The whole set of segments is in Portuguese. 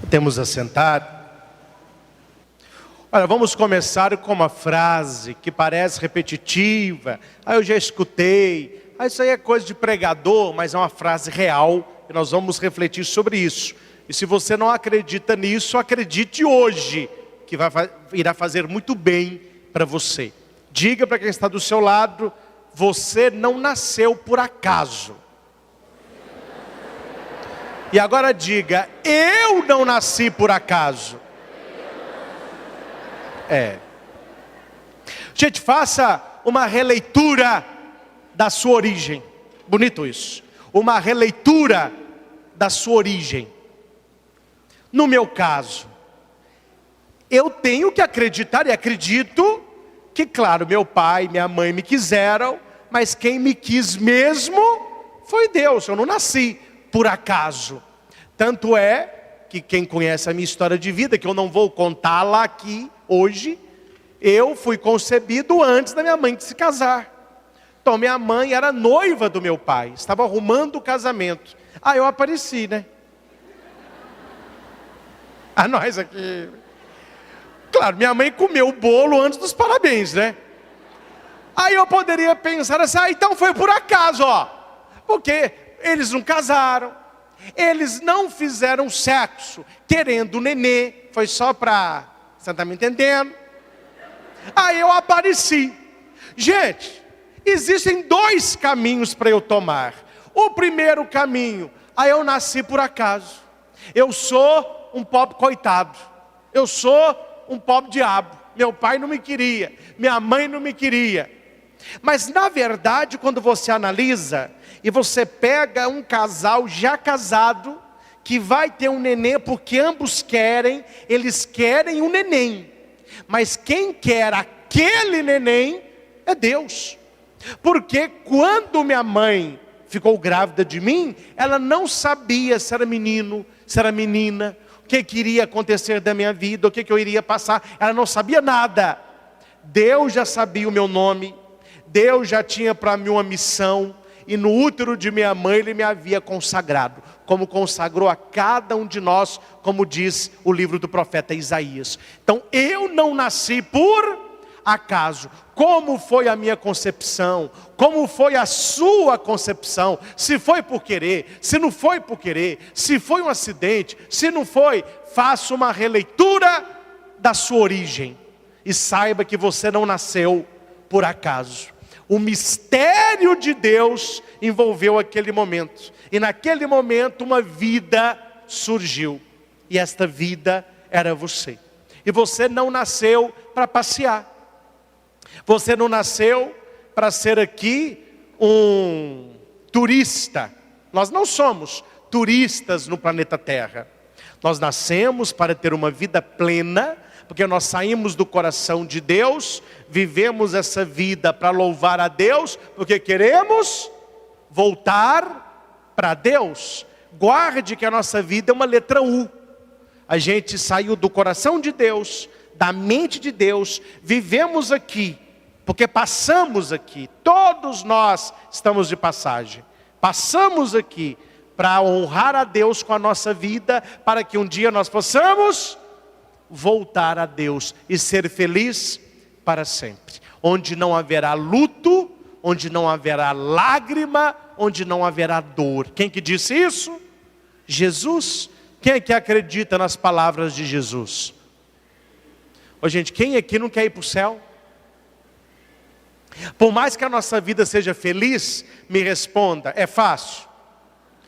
Temos a sentar. Olha, vamos começar com uma frase que parece repetitiva. Eu já escutei. Isso aí é coisa de pregador, mas é uma frase real. E nós vamos refletir sobre isso. E se você não acredita nisso, acredite hoje, que irá fazer muito bem para você. Diga para quem está do seu lado: você não nasceu por acaso. E agora diga: eu não nasci por acaso. Gente, faça uma releitura da sua origem. Bonito isso. Uma releitura da sua origem. No meu caso, eu tenho que acreditar e acredito que, claro, meu pai e minha mãe me quiseram, mas quem me quis mesmo foi Deus. Eu não nasci por acaso. Tanto é que quem conhece a minha história de vida, que eu não vou contá-la aqui hoje, eu fui concebido antes da minha mãe se casar. Então minha mãe era noiva do meu pai, estava arrumando o casamento. Eu apareci, né? Nós aqui. Claro, minha mãe comeu o bolo antes dos parabéns, né? Aí eu poderia pensar assim: então foi por acaso, porque eles não casaram, eles não fizeram sexo querendo nenê, foi só para, você está me entendendo? Aí eu apareci. Gente, existem dois caminhos para eu tomar. O primeiro caminho: eu nasci por acaso. Eu sou um pobre coitado. Eu sou um pobre diabo. Meu pai não me queria, minha mãe não me queria. Mas na verdade, quando você analisa e você pega um casal já casado, que vai ter um neném porque ambos querem, eles querem um neném. Mas quem quer aquele neném é Deus. Porque quando minha mãe ficou grávida de mim, ela não sabia se era menino, se era menina, o que iria acontecer da minha vida, o que eu iria passar. Ela não sabia nada. Deus já sabia o meu nome, Deus já tinha para mim uma missão. E no útero de minha mãe Ele me havia consagrado, como consagrou a cada um de nós, como diz o livro do profeta Isaías. Então eu não nasci por acaso. Como foi a minha concepção? Como foi a sua concepção? Se foi por querer, se não foi por querer, se foi um acidente, se não foi, faça uma releitura da sua origem. E saiba que você não nasceu por acaso. O mistério de Deus envolveu aquele momento. E naquele momento uma vida surgiu. E esta vida era você. E você não nasceu para passear. Você não nasceu para ser aqui um turista. Nós não somos turistas no planeta Terra. Nós nascemos para ter uma vida plena, porque nós saímos do coração de Deus, vivemos essa vida para louvar a Deus, porque queremos voltar para Deus. Guarde que a nossa vida é uma letra U. A gente saiu do coração de Deus, da mente de Deus, vivemos aqui, porque passamos aqui. Todos nós estamos de passagem. Passamos aqui para honrar a Deus com a nossa vida, para que um dia nós possamos voltar a Deus e ser feliz para sempre. Onde não haverá luto, onde não haverá lágrima, onde não haverá dor. Quem que disse isso? Jesus. Quem é que acredita nas palavras de Jesus? Gente, quem aqui não quer ir para o céu? Por mais que a nossa vida seja feliz, me responda: é fácil?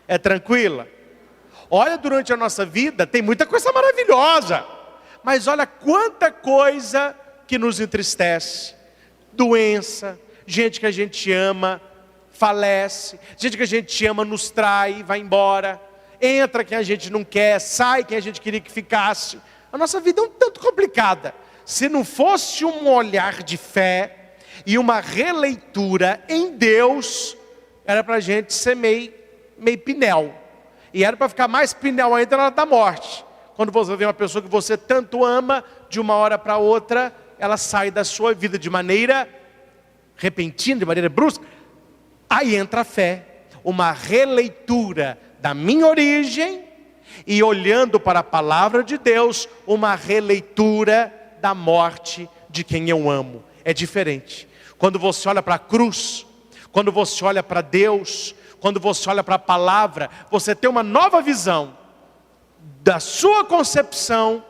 É tranquila? Olha, durante a nossa vida tem muita coisa maravilhosa. Mas olha quanta coisa que nos entristece. Doença, gente que a gente ama falece, gente que a gente ama nos trai, vai embora. Entra quem a gente não quer, sai quem a gente queria que ficasse. A nossa vida é um tanto complicada. Se não fosse um olhar de fé e uma releitura em Deus, era para a gente ser meio pinel. E era para ficar mais pinel ainda na hora da morte. Quando você vê uma pessoa que você tanto ama, de uma hora para outra, ela sai da sua vida de maneira repentina, de maneira brusca. Aí entra a fé, uma releitura da minha origem e olhando para a palavra de Deus, uma releitura da morte de quem eu amo. É diferente. Quando você olha para a cruz, quando você olha para Deus, quando você olha para a palavra, você tem uma nova visão da sua concepção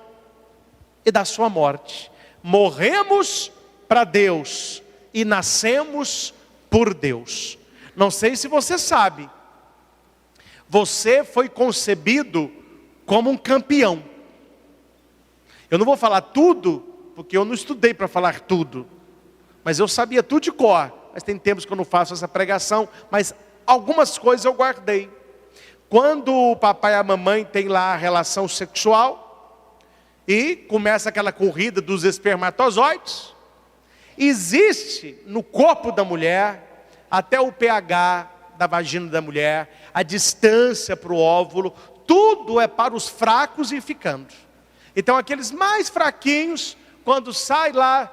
e da sua morte. Morremos para Deus e nascemos por Deus. Não sei se você sabe, você foi concebido como um campeão. Eu não vou falar tudo, porque eu não estudei para falar tudo, mas eu sabia tudo de cor. Mas tem tempos que eu não faço essa pregação, mas algumas coisas eu guardei. Quando o papai e a mamãe têm lá a relação sexual, e começa aquela corrida dos espermatozoides, existe no corpo da mulher, até o pH da vagina da mulher, a distância para o óvulo, tudo é para os fracos e ficando. Então aqueles mais fraquinhos, quando sai lá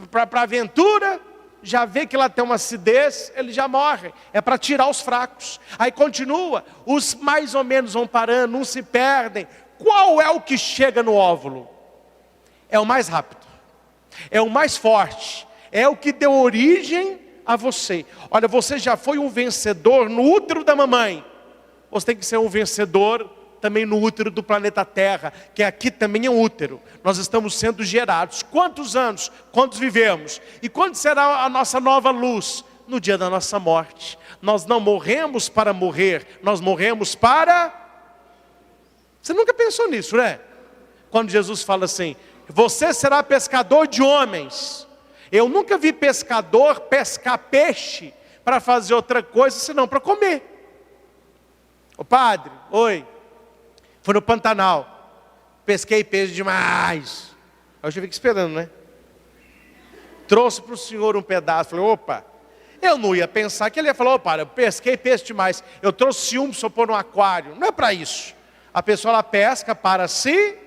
para a aventura, já vê que lá tem uma acidez, ele já morre. É para tirar os fracos. Aí continua, os mais ou menos vão parando, uns se perdem. Qual é o que chega no óvulo? É o mais rápido, é o mais forte, é o que deu origem a você. Olha, você já foi um vencedor no útero da mamãe. Você tem que ser um vencedor também no útero do planeta Terra, que aqui também é um útero. Nós estamos sendo gerados. Quantos anos? Quantos vivemos? E quando será a nossa nova luz? No dia da nossa morte. Nós não morremos para morrer, nós morremos para... Você nunca pensou nisso, né? Quando Jesus fala assim, você será pescador de homens. Eu nunca vi pescador pescar peixe para fazer outra coisa senão para comer. Ô padre, oi, fui no Pantanal, pesquei peixe demais. Aí eu já fico esperando, né? Trouxe para o senhor um pedaço, falei, opa, eu não ia pensar que ele ia falar, opa, eu pesquei peixe demais, eu trouxe um para o senhor pôr no aquário. Não é para isso. A pessoa ela pesca para si.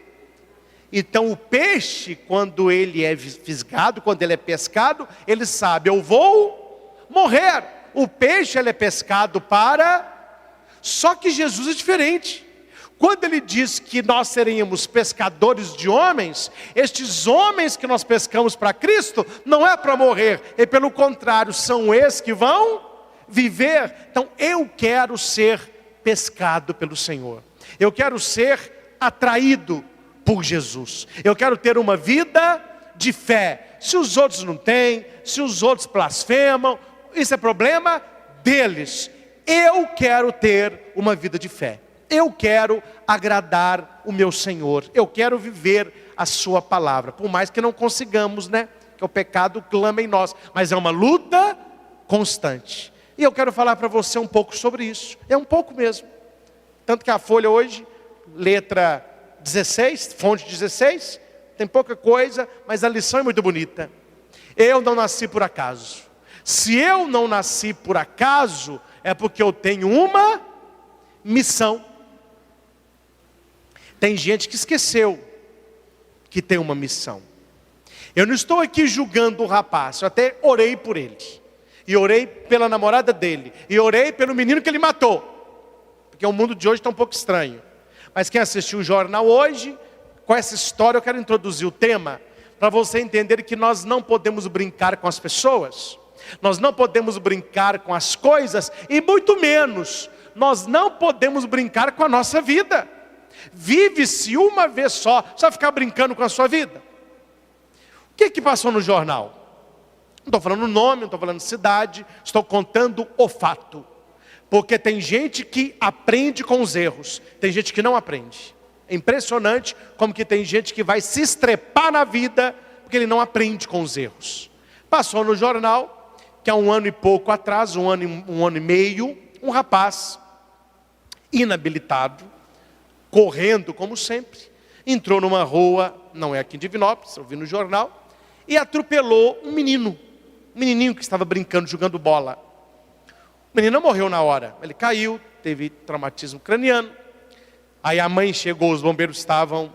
Então o peixe, quando ele é fisgado, quando ele é pescado, ele sabe, eu vou morrer. O peixe ele é pescado para... Só que Jesus é diferente. Quando ele diz que nós seremos pescadores de homens, estes homens que nós pescamos para Cristo, não é para morrer, é pelo contrário, são esses que vão viver. Então eu quero ser pescado pelo Senhor. Eu quero ser atraído por Jesus. Eu quero ter uma vida de fé. Se os outros não têm, se os outros blasfemam, isso é problema deles. Eu quero ter uma vida de fé. Eu quero agradar o meu Senhor. Eu quero viver a sua palavra. Por mais que não consigamos, né? Que o pecado clama em nós. Mas é uma luta constante. E eu quero falar para você um pouco sobre isso. É um pouco mesmo. Tanto que a folha hoje, letra 16, fonte 16, tem pouca coisa, mas a lição é muito bonita. Eu não nasci por acaso. Se eu não nasci por acaso, é porque eu tenho uma missão. Tem gente que esqueceu que tem uma missão. Eu não estou aqui julgando o rapaz, eu até orei por ele. E orei pela namorada dele. E orei pelo menino que ele matou. Porque o mundo de hoje está um pouco estranho. Mas quem assistiu o jornal hoje, com essa história eu quero introduzir o tema, para você entender que nós não podemos brincar com as pessoas, nós não podemos brincar com as coisas, e muito menos, nós não podemos brincar com a nossa vida. Vive-se uma vez só, você vai ficar brincando com a sua vida? O que passou no jornal? Não estou falando nome, não estou falando cidade, estou contando o fato. Porque tem gente que aprende com os erros, tem gente que não aprende. É impressionante como que tem gente que vai se estrepar na vida, porque ele não aprende com os erros. Passou no jornal, que há um ano e pouco atrás, um ano e meio, um rapaz, inabilitado, correndo como sempre, entrou numa rua, não é aqui em Divinópolis, eu vi no jornal, e atropelou um menininho que estava brincando, jogando bola. O menino não morreu na hora, ele caiu, teve traumatismo craniano. Aí a mãe chegou, os bombeiros estavam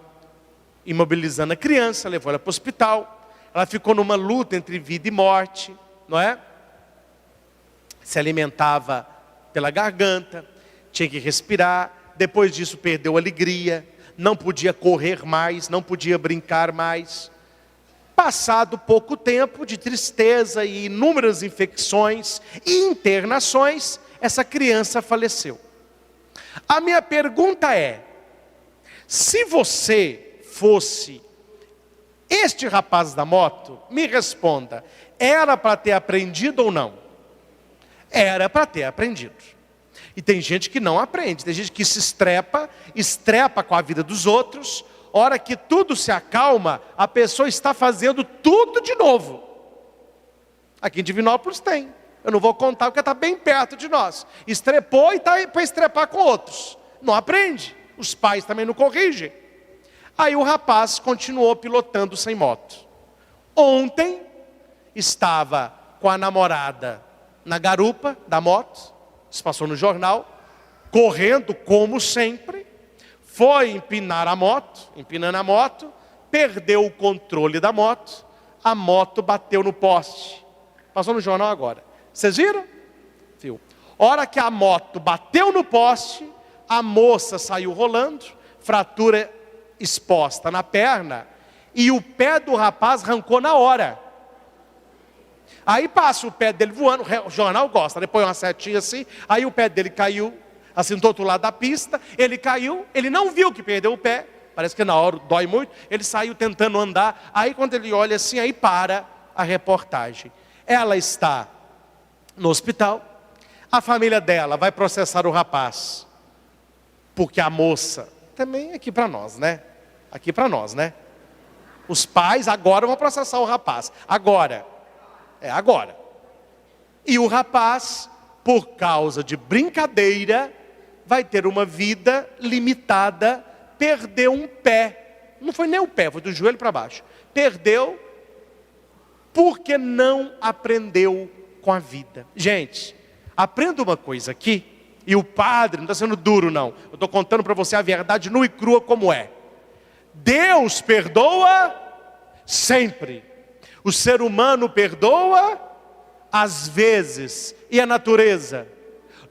imobilizando a criança, levou ela para o hospital. Ela ficou numa luta entre vida e morte, não é? Se alimentava pela garganta, tinha que respirar, depois disso perdeu a alegria, não podia correr mais, não podia brincar mais. Passado pouco tempo de tristeza e inúmeras infecções e internações, essa criança faleceu. A minha pergunta é, se você fosse este rapaz da moto, me responda, era para ter aprendido ou não? Era para ter aprendido. E tem gente que não aprende, tem gente que se estrepa com a vida dos outros, hora que tudo se acalma, a pessoa está fazendo tudo de novo. Aqui em Divinópolis tem, eu não vou contar porque está bem perto de nós. Estrepou e está para estrepar com outros, não aprende, os pais também não corrigem. Aí o rapaz continuou pilotando sem moto. Ontem estava com a namorada na garupa da moto, isso passou no jornal, correndo como sempre, foi empinando a moto, perdeu o controle da moto, a moto bateu no poste. Passou no jornal agora. Vocês viram? Viu? Hora que a moto bateu no poste, a moça saiu rolando, fratura exposta na perna, e o pé do rapaz arrancou na hora. Aí passa o pé dele voando, o jornal gosta, depois uma setinha assim, aí o pé dele caiu, assim do outro lado da pista, ele caiu, ele não viu que perdeu o pé, parece que na hora dói muito, ele saiu tentando andar, aí quando ele olha assim, aí para a reportagem. Ela está no hospital, a família dela vai processar o rapaz, porque a moça, também aqui para nós, né? Aqui para nós, né? Os pais agora vão processar o rapaz, agora. E o rapaz, por causa de brincadeira, vai ter uma vida limitada, perdeu um pé. Não foi nem o pé, foi do joelho para baixo. Perdeu porque não aprendeu com a vida. Gente, aprenda uma coisa aqui, e o padre, não está sendo duro não, eu estou contando para você a verdade nua e crua como é. Deus perdoa sempre. O ser humano perdoa às vezes. E a natureza?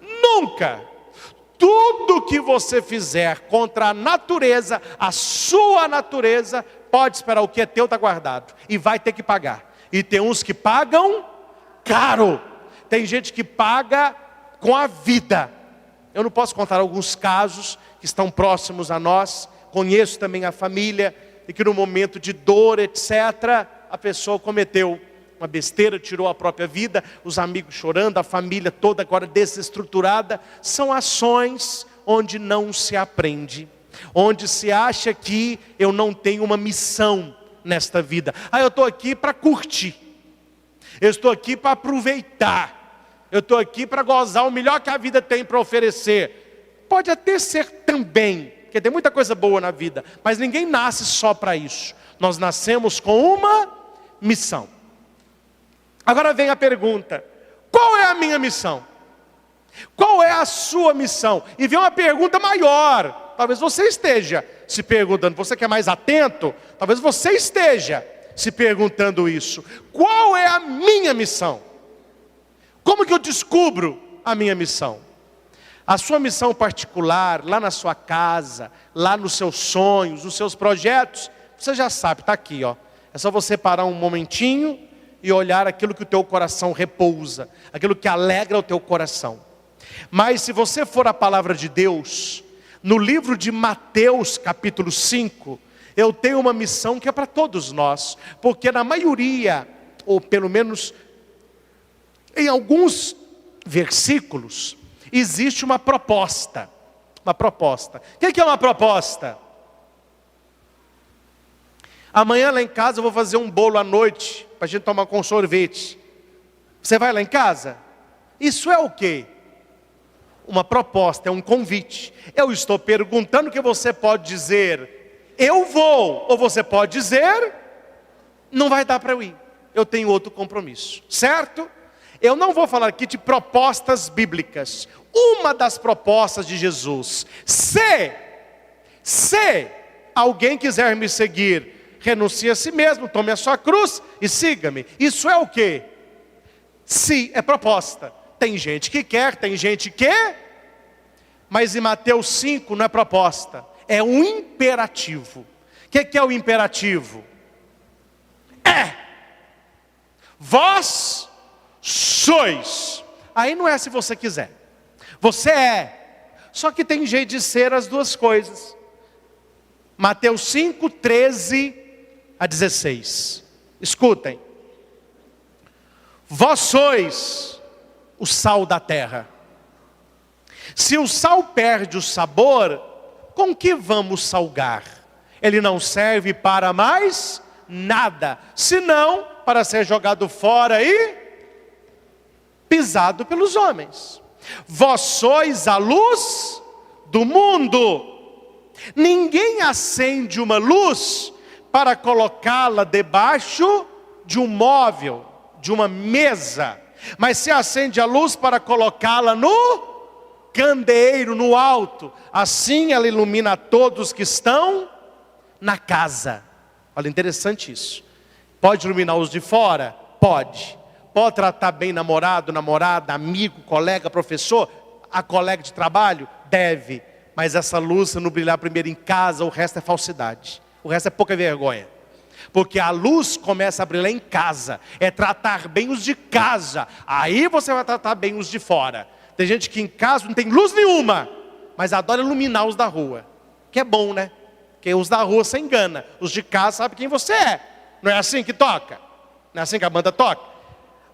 Nunca. Tudo que você fizer contra a natureza, a sua natureza, pode esperar, o que é teu está guardado. E vai ter que pagar. E tem uns que pagam caro. Tem gente que paga com a vida. Eu não posso contar alguns casos que estão próximos a nós. Conheço também a família, e que no momento de dor, etc., a pessoa cometeu uma besteira, tirou a própria vida, os amigos chorando, a família toda agora desestruturada. São ações onde não se aprende, onde se acha que eu não tenho uma missão nesta vida. Eu estou aqui para curtir, eu estou aqui para aproveitar, eu estou aqui para gozar o melhor que a vida tem para oferecer. Pode até ser também, porque tem muita coisa boa na vida, mas ninguém nasce só para isso. Nós nascemos com uma missão. Agora vem a pergunta, qual é a minha missão? Qual é a sua missão? E vem uma pergunta maior, talvez você esteja se perguntando, você que é mais atento, talvez você esteja se perguntando isso. Qual é a minha missão? Como que eu descubro a minha missão? A sua missão particular, lá na sua casa, lá nos seus sonhos, nos seus projetos, você já sabe, está aqui, ó. É só você parar um momentinho e olhar aquilo que o teu coração repousa, aquilo que alegra o teu coração. Mas se você for a palavra de Deus, no livro de Mateus capítulo 5, eu tenho uma missão que é para todos nós, porque na maioria, ou pelo menos em alguns versículos, existe uma proposta. Uma proposta. O que é uma proposta? Amanhã lá em casa eu vou fazer um bolo à noite, para a gente tomar com sorvete. Você vai lá em casa? Isso é o quê? Uma proposta, é um convite. Eu estou perguntando que você pode dizer, eu vou. Ou você pode dizer, não vai dar para eu ir. Eu tenho outro compromisso. Certo? Eu não vou falar aqui de propostas bíblicas. Uma das propostas de Jesus. Se alguém quiser me seguir, renuncie a si mesmo, tome a sua cruz e siga-me. Isso é o quê? Se é proposta. Tem gente que quer, tem gente que Mas em Mateus 5 não é proposta, é um imperativo. O que é o imperativo? Vós sois. Aí não é se você quiser. Você é. Só que tem jeito de ser as duas coisas. Mateus 5, 13 a 16. Escutem. Vós sois o sal da terra. Se o sal perde o sabor, com que vamos salgar? Ele não serve para mais nada, senão para ser jogado fora e pisado pelos homens. Vós sois a luz do mundo. Ninguém acende uma luz para colocá-la debaixo de um móvel, de uma mesa, mas se acende a luz para colocá-la no candeeiro, no alto. Assim ela ilumina todos que estão na casa. Olha, interessante isso. Pode iluminar os de fora? Pode. Pode tratar bem namorado, namorada, amigo, colega, professor, a colega de trabalho? Deve. Mas essa luz, se não brilhar primeiro em casa, o resto é falsidade. O resto é pouca vergonha. Porque a luz começa a brilhar em casa. É tratar bem os de casa. Aí você vai tratar bem os de fora. Tem gente que em casa não tem luz nenhuma, mas adora iluminar os da rua. Que é bom, né? Porque os da rua você engana. Os de casa sabem quem você é. Não é assim que toca? Não é assim que a banda toca?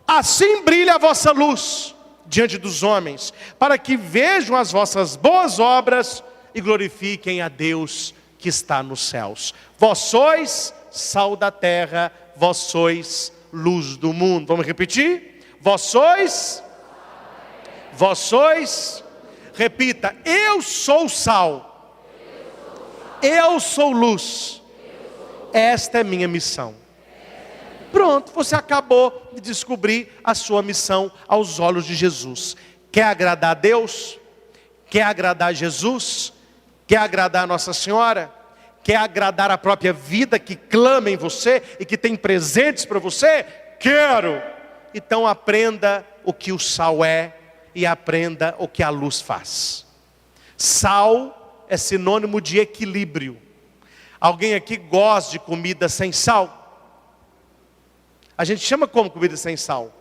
Assim brilha a vossa luz diante dos homens, para que vejam as vossas boas obras e glorifiquem a Deus que está nos céus. Vós sois sal da terra, vós sois luz do mundo. Vamos repetir? Vós sois, repita, eu sou sal, eu sou luz, esta é minha missão. Pronto, você acabou de descobrir a sua missão aos olhos de Jesus. Quer agradar a Deus? Quer agradar Jesus? Quer agradar a Nossa Senhora? Quer agradar a própria vida que clama em você e que tem presentes para você? Quero! Então aprenda o que o sal é e aprenda o que a luz faz. Sal é sinônimo de equilíbrio. Alguém aqui gosta de comida sem sal? A gente chama como comida sem sal?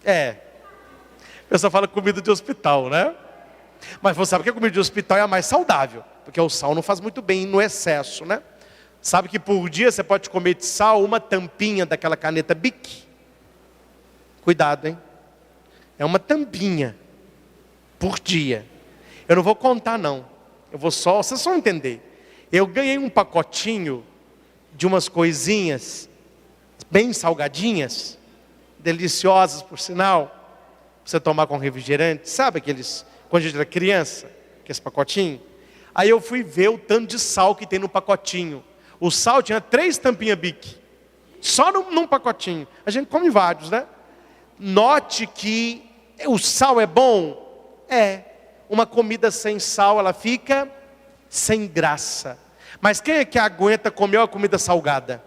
O pessoal fala comida de hospital, né? Mas você sabe que a comida de hospital é a mais saudável, porque o sal não faz muito bem no excesso, né? Sabe que por dia você pode comer de sal uma tampinha daquela caneta Bic? Cuidado, hein? É uma tampinha por dia. Eu não vou contar não. Vocês vão entender. Eu ganhei um pacotinho de umas coisinhas bem salgadinhas, deliciosas por sinal, pra você tomar com refrigerante. Sabe aqueles, quando a gente era criança, aqueles pacotinhos? Aí eu fui ver o tanto de sal que tem no pacotinho. O sal tinha 3 tampinhas Bic, só num pacotinho. A gente come vários, né? Note que o sal é bom? Uma comida sem sal, ela fica sem graça. Mas quem é que aguenta comer uma comida salgada?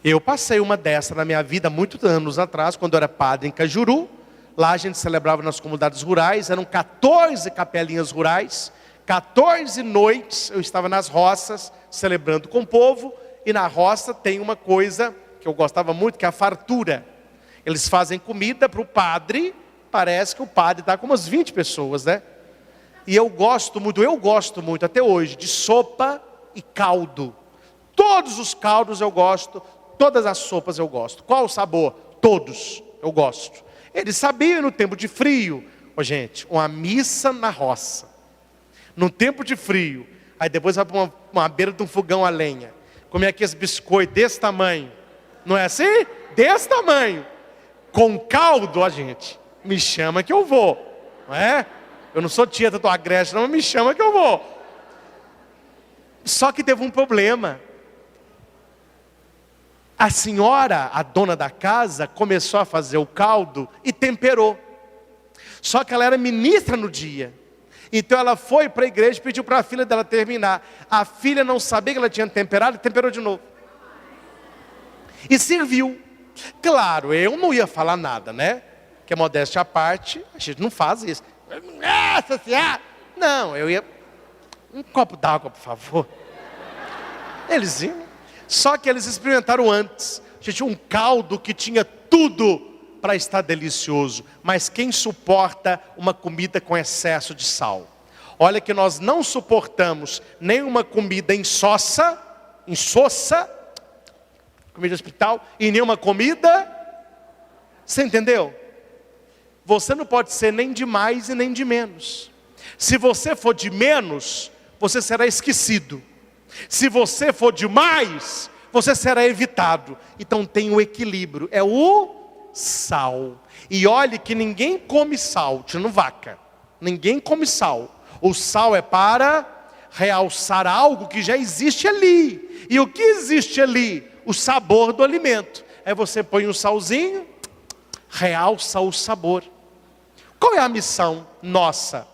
Eu passei uma dessa na minha vida, muitos anos atrás, quando eu era padre em Cajuru. Lá a gente celebrava nas comunidades rurais, eram 14 capelinhas rurais, 14 noites eu estava nas roças, celebrando com o povo. E na roça tem uma coisa que eu gostava muito, que é a fartura. Eles fazem comida para o padre, parece que o padre está com umas 20 pessoas, né? E eu gosto muito até hoje, de sopa e caldo. Todos os caldos eu gosto, todas as sopas eu gosto. Qual o sabor? Todos eu gosto. Eles sabiam no tempo de frio, gente, uma missa na roça, no tempo de frio, aí depois vai para uma beira de um fogão a lenha, comer aqueles biscoitos desse tamanho, não é assim? Desse tamanho, com caldo, gente, me chama que eu vou, não é? Eu não sou tia da tua Grécia, não, mas me chama que eu vou. Só que teve um problema. A senhora, a dona da casa, começou a fazer o caldo e temperou. Só que ela era ministra no dia. Então ela foi para a igreja e pediu para a filha dela terminar. A filha não sabia que ela tinha temperado e temperou de novo. E serviu. Claro, eu não ia falar nada, né? Que é modéstia à parte, a gente não faz isso. Nossa Senhora! Não, eu ia... Um copo d'água, por favor. Eles iam. Só que eles experimentaram antes. Tinha um caldo que tinha tudo para estar delicioso. Mas quem suporta uma comida com excesso de sal? Olha que nós não suportamos nenhuma comida insossa, comida de hospital, e nenhuma comida... Você entendeu? Você não pode ser nem de mais e nem de menos. Se você for de menos, você será esquecido. Se você for de mais, você será evitado. Então tem o equilíbrio, é o sal. E olhe que ninguém come sal, tirando vaca. Ninguém come sal. O sal é para realçar algo que já existe ali. E o que existe ali? O sabor do alimento. Aí você põe um salzinho, realça o sabor. Qual é a missão nossa?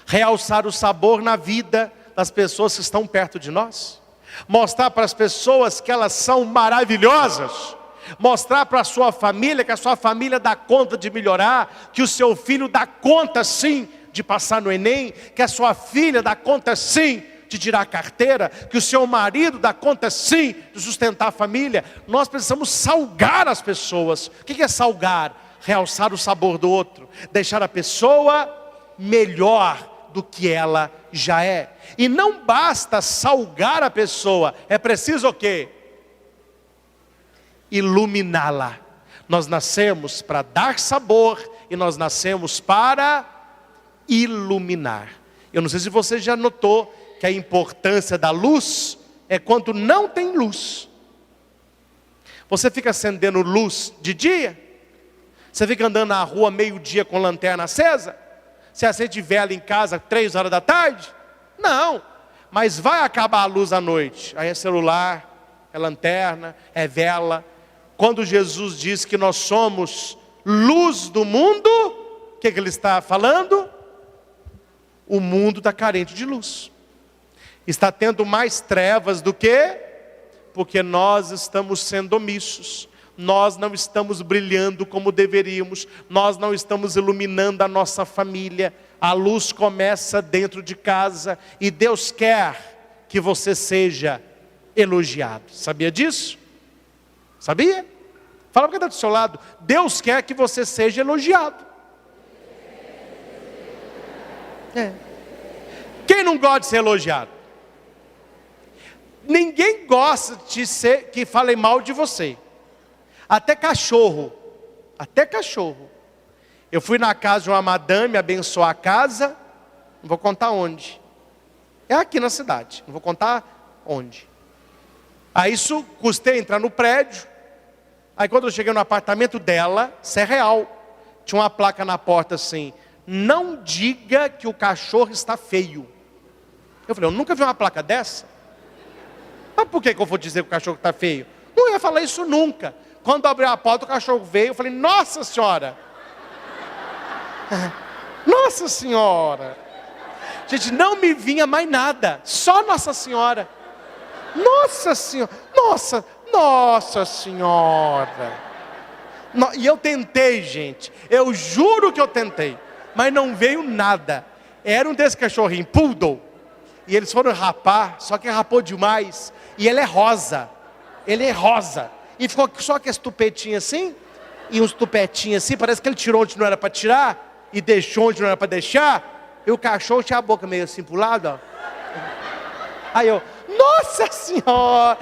Realçar o sabor na vida das pessoas que estão perto de nós. Mostrar para as pessoas que elas são maravilhosas. Mostrar para a sua família que a sua família dá conta de melhorar. Que o seu filho dá conta sim de passar no Enem. Que a sua filha dá conta sim de tirar a carteira. Que o seu marido dá conta sim de sustentar a família. Nós precisamos salgar as pessoas. O que é salgar? Realçar o sabor do outro. Deixar a pessoa melhor do que ela já é. E não basta salgar a pessoa, é preciso o quê? Iluminá-la. Nós nascemos para dar sabor e nós nascemos para iluminar. Eu não sei se você já notou que a importância da luz é quando não tem luz. Você fica acendendo luz de dia? Você fica andando na rua meio-dia com lanterna acesa? Você acende vela em casa 3 horas da tarde? Não, mas vai acabar a luz à noite. Aí é celular, é lanterna, é vela. Quando Jesus diz que nós somos luz do mundo, o que ele está falando? O mundo está carente de luz. Está tendo mais trevas do que? Porque nós estamos sendo omissos. Nós não estamos brilhando como deveríamos. Nós não estamos iluminando a nossa família. A luz começa dentro de casa. E Deus quer que você seja elogiado. Sabia disso? Sabia? Fala para quem está do seu lado. Deus quer que você seja elogiado. Quem não gosta de ser elogiado? Ninguém gosta de ser que falem mal de você. Até cachorro. Eu fui na casa de uma madame abençoar a casa. Não vou contar onde. É aqui na cidade. Não vou contar onde. Aí isso, custei entrar no prédio. Aí quando eu cheguei no apartamento dela, isso é real. Tinha uma placa na porta assim: não diga que o cachorro está feio. Eu falei, eu nunca vi uma placa dessa. Mas por que eu vou dizer que o cachorro está feio? Não ia falar isso nunca. Quando abriu a porta, o cachorro veio. Eu falei, nossa senhora. Nossa senhora. Gente, não me vinha mais nada. Só Nossa Senhora. Nossa senhora. Nossa senhora. E eu tentei, gente. Eu juro que eu tentei. Mas não veio nada. Era um desses cachorrinhos, poodle. E eles foram rapar, só que rapou demais. E ele é rosa. E ficou só com esse tupetinho assim, e uns tupetinhos assim, parece que ele tirou onde não era para tirar, e deixou onde não era para deixar, e o cachorro tinha a boca meio assim pro lado, ó. Aí eu, nossa senhora.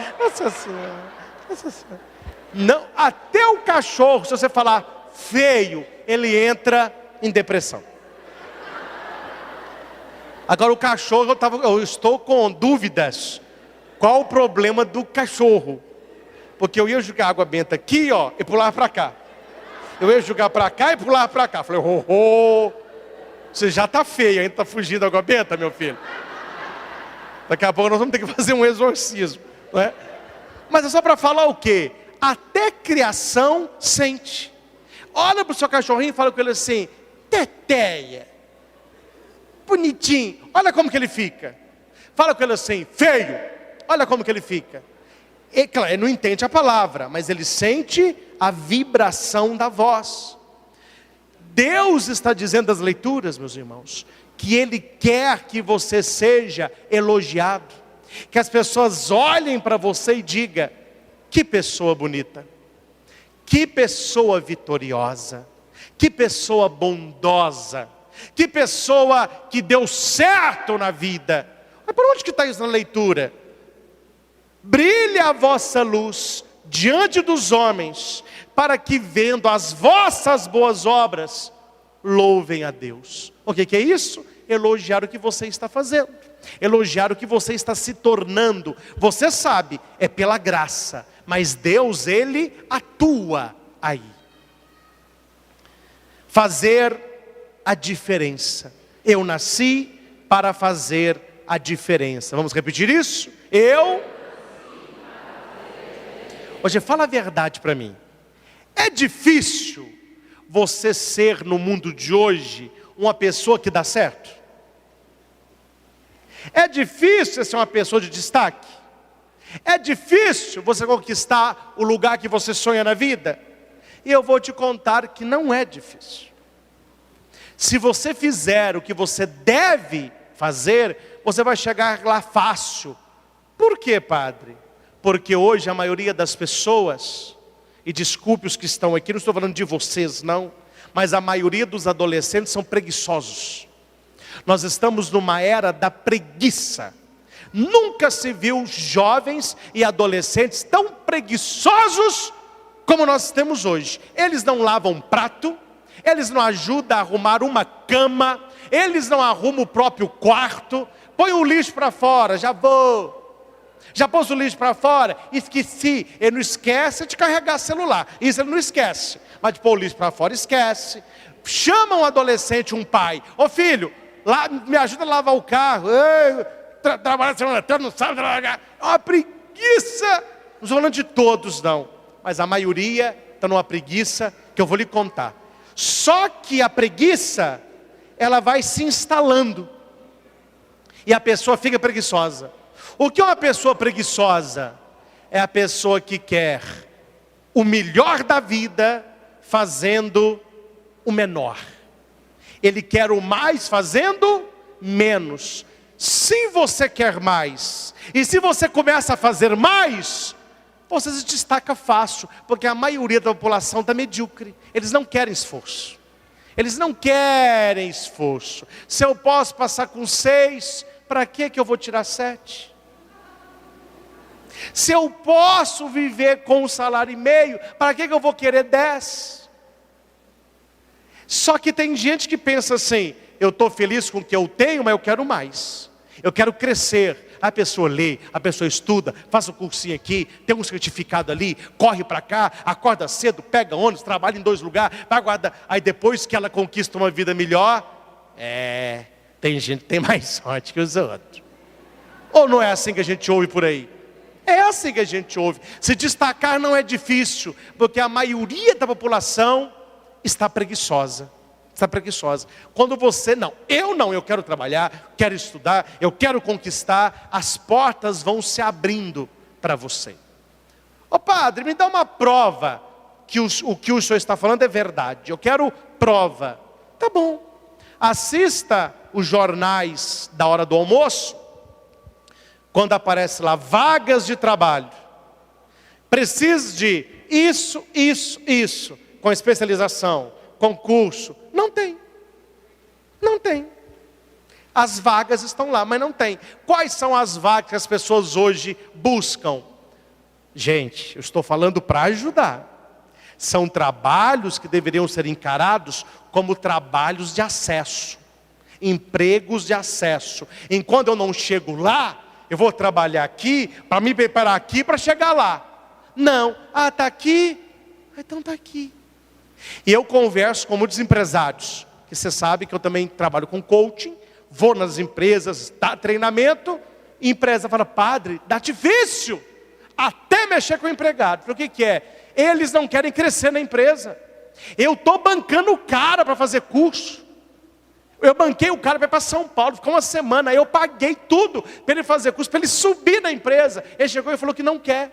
Não, até o cachorro, se você falar feio, ele entra em depressão. Agora o cachorro, eu estou com dúvidas. Qual o problema do cachorro? Porque eu ia jogar água benta aqui, ó, e pular para cá. Eu ia jogar para cá e pular para cá. Falei, você já está feio, ainda está fugindo da água benta, meu filho. Daqui a pouco nós vamos ter que fazer um exorcismo, não é? Mas é só para falar o quê? Até criação sente. Olha para o seu cachorrinho e fala com ele assim: teteia, bonitinho, olha como que ele fica. Fala com ele assim: feio, olha como que ele fica. E, claro, ele não entende a palavra, mas ele sente a vibração da voz. Deus está dizendo das leituras, meus irmãos, que Ele quer que você seja elogiado, que as pessoas olhem para você e digam: que pessoa bonita, que pessoa vitoriosa, que pessoa bondosa, que pessoa que deu certo na vida. Mas por onde que está isso na leitura? Brilhe a vossa luz diante dos homens, para que vendo as vossas boas obras, louvem a Deus. O que é isso? Elogiar o que você está fazendo, elogiar o que você está se tornando. Você sabe, é pela graça, mas Deus, Ele atua aí. Fazer a diferença. Eu nasci para fazer a diferença. Vamos repetir isso? Hoje, fala a verdade para mim. É difícil você ser, no mundo de hoje, uma pessoa que dá certo? É difícil ser uma pessoa de destaque? É difícil você conquistar o lugar que você sonha na vida? E eu vou te contar que não é difícil. Se você fizer o que você deve fazer, você vai chegar lá fácil. Por quê, padre? Porque hoje a maioria das pessoas, e desculpe os que estão aqui, não estou falando de vocês não, mas a maioria dos adolescentes são preguiçosos. Nós estamos numa era da preguiça. Nunca se viu jovens e adolescentes tão preguiçosos como nós temos hoje. Eles não lavam um prato, eles não ajudam a arrumar uma cama, eles não arrumam o próprio quarto. Põe o lixo para fora, já pôs o lixo para fora, esqueci. Ele não esquece de carregar celular, isso ele não esquece, mas de pôr o lixo para fora, esquece. Chama um adolescente, um pai: ô filho, me ajuda a lavar o carro. Trabalha a semana toda, não sabe trabalhar. Uma preguiça. Não estou falando de todos não, mas a maioria está numa preguiça que eu vou lhe contar. Só que a preguiça, ela vai se instalando, e a pessoa fica preguiçosa. O que é uma pessoa preguiçosa? É a pessoa que quer o melhor da vida fazendo o menor. Ele quer o mais fazendo menos. Se você quer mais, e se você começa a fazer mais, você se destaca fácil, porque a maioria da população está medíocre. Eles não querem esforço. Eles não querem esforço. Se eu posso passar com 6, para que eu vou tirar 7? Se eu posso viver com 1,5 salário, para que eu vou querer 10? Só que tem gente que pensa assim: eu estou feliz com o que eu tenho, mas eu quero mais. Eu quero crescer. A pessoa lê, a pessoa estuda, faz um cursinho aqui, tem um certificado ali, corre para cá, acorda cedo, pega ônibus, trabalha em 2 lugares, vai guardar. Aí depois que ela conquista uma vida melhor, tem gente que tem mais sorte que os outros. Ou não é assim que a gente ouve por aí? É assim que a gente ouve. Se destacar não é difícil, porque a maioria da população está preguiçosa. Está preguiçosa. Quando você eu quero trabalhar, quero estudar, eu quero conquistar, as portas vão se abrindo para você. Ô padre, me dá uma prova que o que o senhor está falando é verdade. Eu quero prova. Tá bom. Assista os jornais da hora do almoço. Quando aparece lá vagas de trabalho, precisa de isso, com especialização, concurso. Não tem. As vagas estão lá, mas não tem. Quais são as vagas que as pessoas hoje buscam? Gente, eu estou falando para ajudar. São trabalhos que deveriam ser encarados como trabalhos de acesso, empregos de acesso. Enquanto eu não chego lá, eu vou trabalhar aqui, para me preparar aqui, para chegar lá. Não, está aqui, então está aqui. E eu converso com muitos empresários, que você sabe que eu também trabalho com coaching, vou nas empresas, dá treinamento, e a empresa fala: padre, dá difícil, até mexer com o empregado. O que é? Eles não querem crescer na empresa. Eu estou bancando o cara para fazer curso. Eu banquei o cara para ir para São Paulo, ficou uma semana, aí eu paguei tudo para ele fazer curso, para ele subir na empresa. Ele chegou e falou que não quer.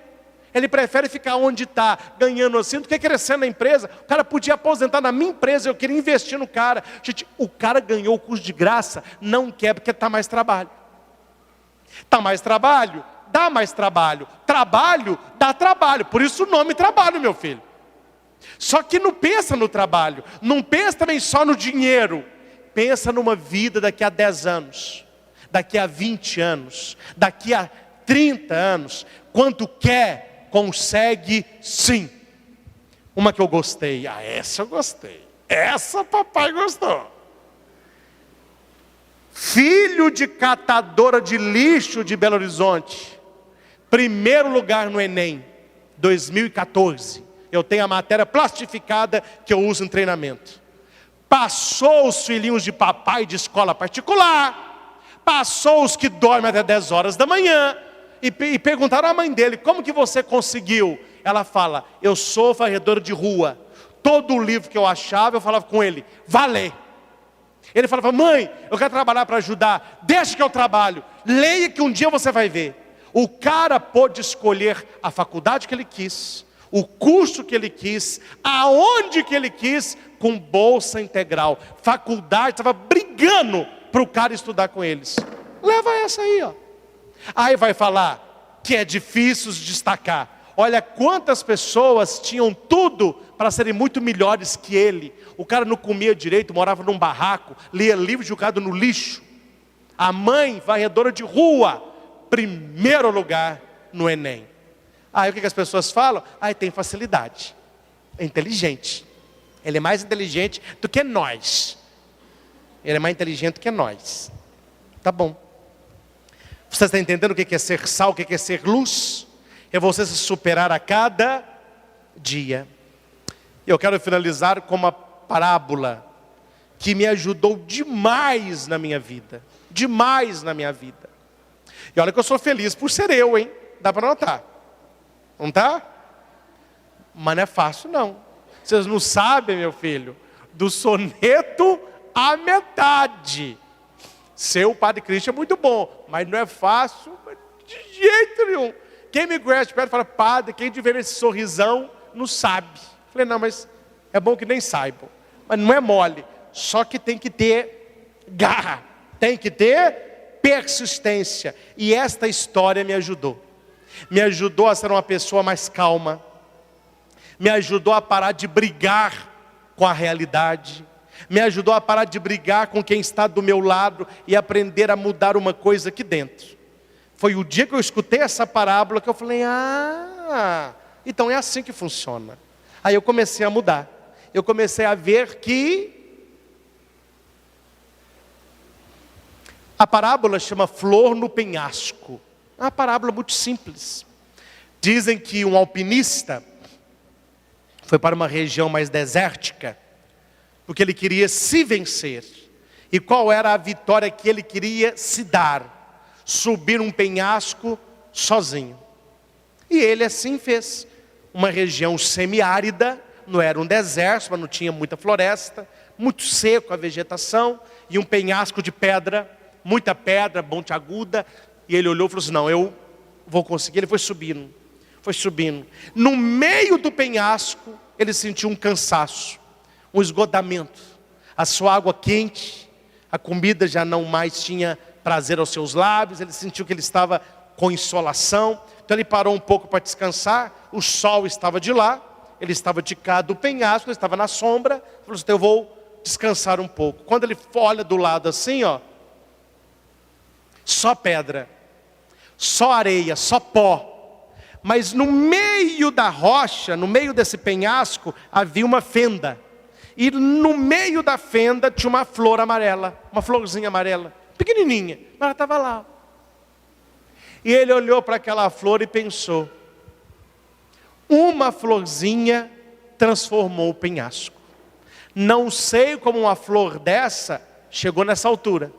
Ele prefere ficar onde está, ganhando assim, do que crescer na empresa. O cara podia aposentar na minha empresa, eu queria investir no cara. Gente, o cara ganhou o curso de graça, não quer porque está mais trabalho. Está mais trabalho? Dá mais trabalho. Trabalho, dá trabalho. Por isso o nome trabalho, meu filho. Só que não pensa no trabalho, não pensa também só no dinheiro. Pensa numa vida daqui a 10 anos, daqui a 20 anos, daqui a 30 anos. Quanto quer, consegue sim. Uma que eu gostei, essa eu gostei. Essa papai gostou. Filho de catadora de lixo de Belo Horizonte. Primeiro lugar no Enem, 2014. Eu tenho a matéria plastificada que eu uso em treinamento. Passou os filhinhos de papai de escola particular. Passou os que dormem até 10 horas da manhã. E perguntaram à mãe dele, como que você conseguiu? Ela fala, eu sou varredora de rua. Todo o livro que eu achava, eu falava com ele, vá ler. Ele falava, mãe, eu quero trabalhar para ajudar. Deixa que eu trabalho. Leia que um dia você vai ver. O cara pôde escolher a faculdade que ele quis, o curso que ele quis, aonde que ele quis, com bolsa integral. Faculdade estava brigando para o cara estudar com eles. Leva essa aí, ó. Aí vai falar que é difícil se destacar. Olha quantas pessoas tinham tudo para serem muito melhores que ele. O cara não comia direito, morava num barraco, lia livro jogado no lixo. A mãe, varredora de rua, primeiro lugar no Enem. Aí o que as pessoas falam? Tem facilidade, é inteligente. Ele é mais inteligente do que nós. Ele é mais inteligente do que nós. Tá bom. Você está entendendo o que é ser sal, o que é ser luz? É você se superar a cada dia. Eu quero finalizar com uma parábola que me ajudou demais na minha vida. Demais na minha vida. E olha que eu sou feliz por ser eu, hein? Dá para notar. Não tá? Mas não é fácil não. Vocês não sabem, meu filho, do soneto à metade. Ser o Padre Cristo é muito bom, mas não é fácil de jeito nenhum. Quem me conhece perto fala, padre, quem de ver esse sorrisão não sabe. Falei, não, mas é bom que nem saibam. Mas não é mole, só que tem que ter garra, tem que ter persistência. E esta história me ajudou. Me ajudou a ser uma pessoa mais calma. Me ajudou a parar de brigar com a realidade. Me ajudou a parar de brigar com quem está do meu lado e aprender a mudar uma coisa aqui dentro. Foi o dia que eu escutei essa parábola que eu falei, então é assim que funciona. Aí eu comecei a mudar. Eu comecei a ver que a parábola chama Flor no Penhasco. É uma parábola muito simples. Dizem que um alpinista foi para uma região mais desértica, porque ele queria se vencer. E qual era a vitória que ele queria se dar? Subir um penhasco sozinho. E ele assim fez. Uma região semiárida, não era um deserto, mas não tinha muita floresta, muito seco a vegetação, e um penhasco de pedra, muita pedra, ponte aguda. E ele olhou e falou assim, não, eu vou conseguir. Ele foi subindo, foi subindo. No meio do penhasco, ele sentiu um cansaço, um esgotamento. A sua água quente, a comida já não mais tinha prazer aos seus lábios, ele sentiu que ele estava com insolação. Então ele parou um pouco para descansar, o sol estava de lá, ele estava de cá do penhasco, ele estava na sombra, falou assim, eu vou descansar um pouco. Quando ele olha do lado assim, só pedra, só areia, só pó. Mas no meio da rocha, no meio desse penhasco, havia uma fenda. E no meio da fenda tinha uma flor amarela, uma florzinha amarela, pequenininha, mas ela estava lá. E ele olhou para aquela flor e pensou, uma florzinha transformou o penhasco. Não sei como uma flor dessa chegou nessa altura.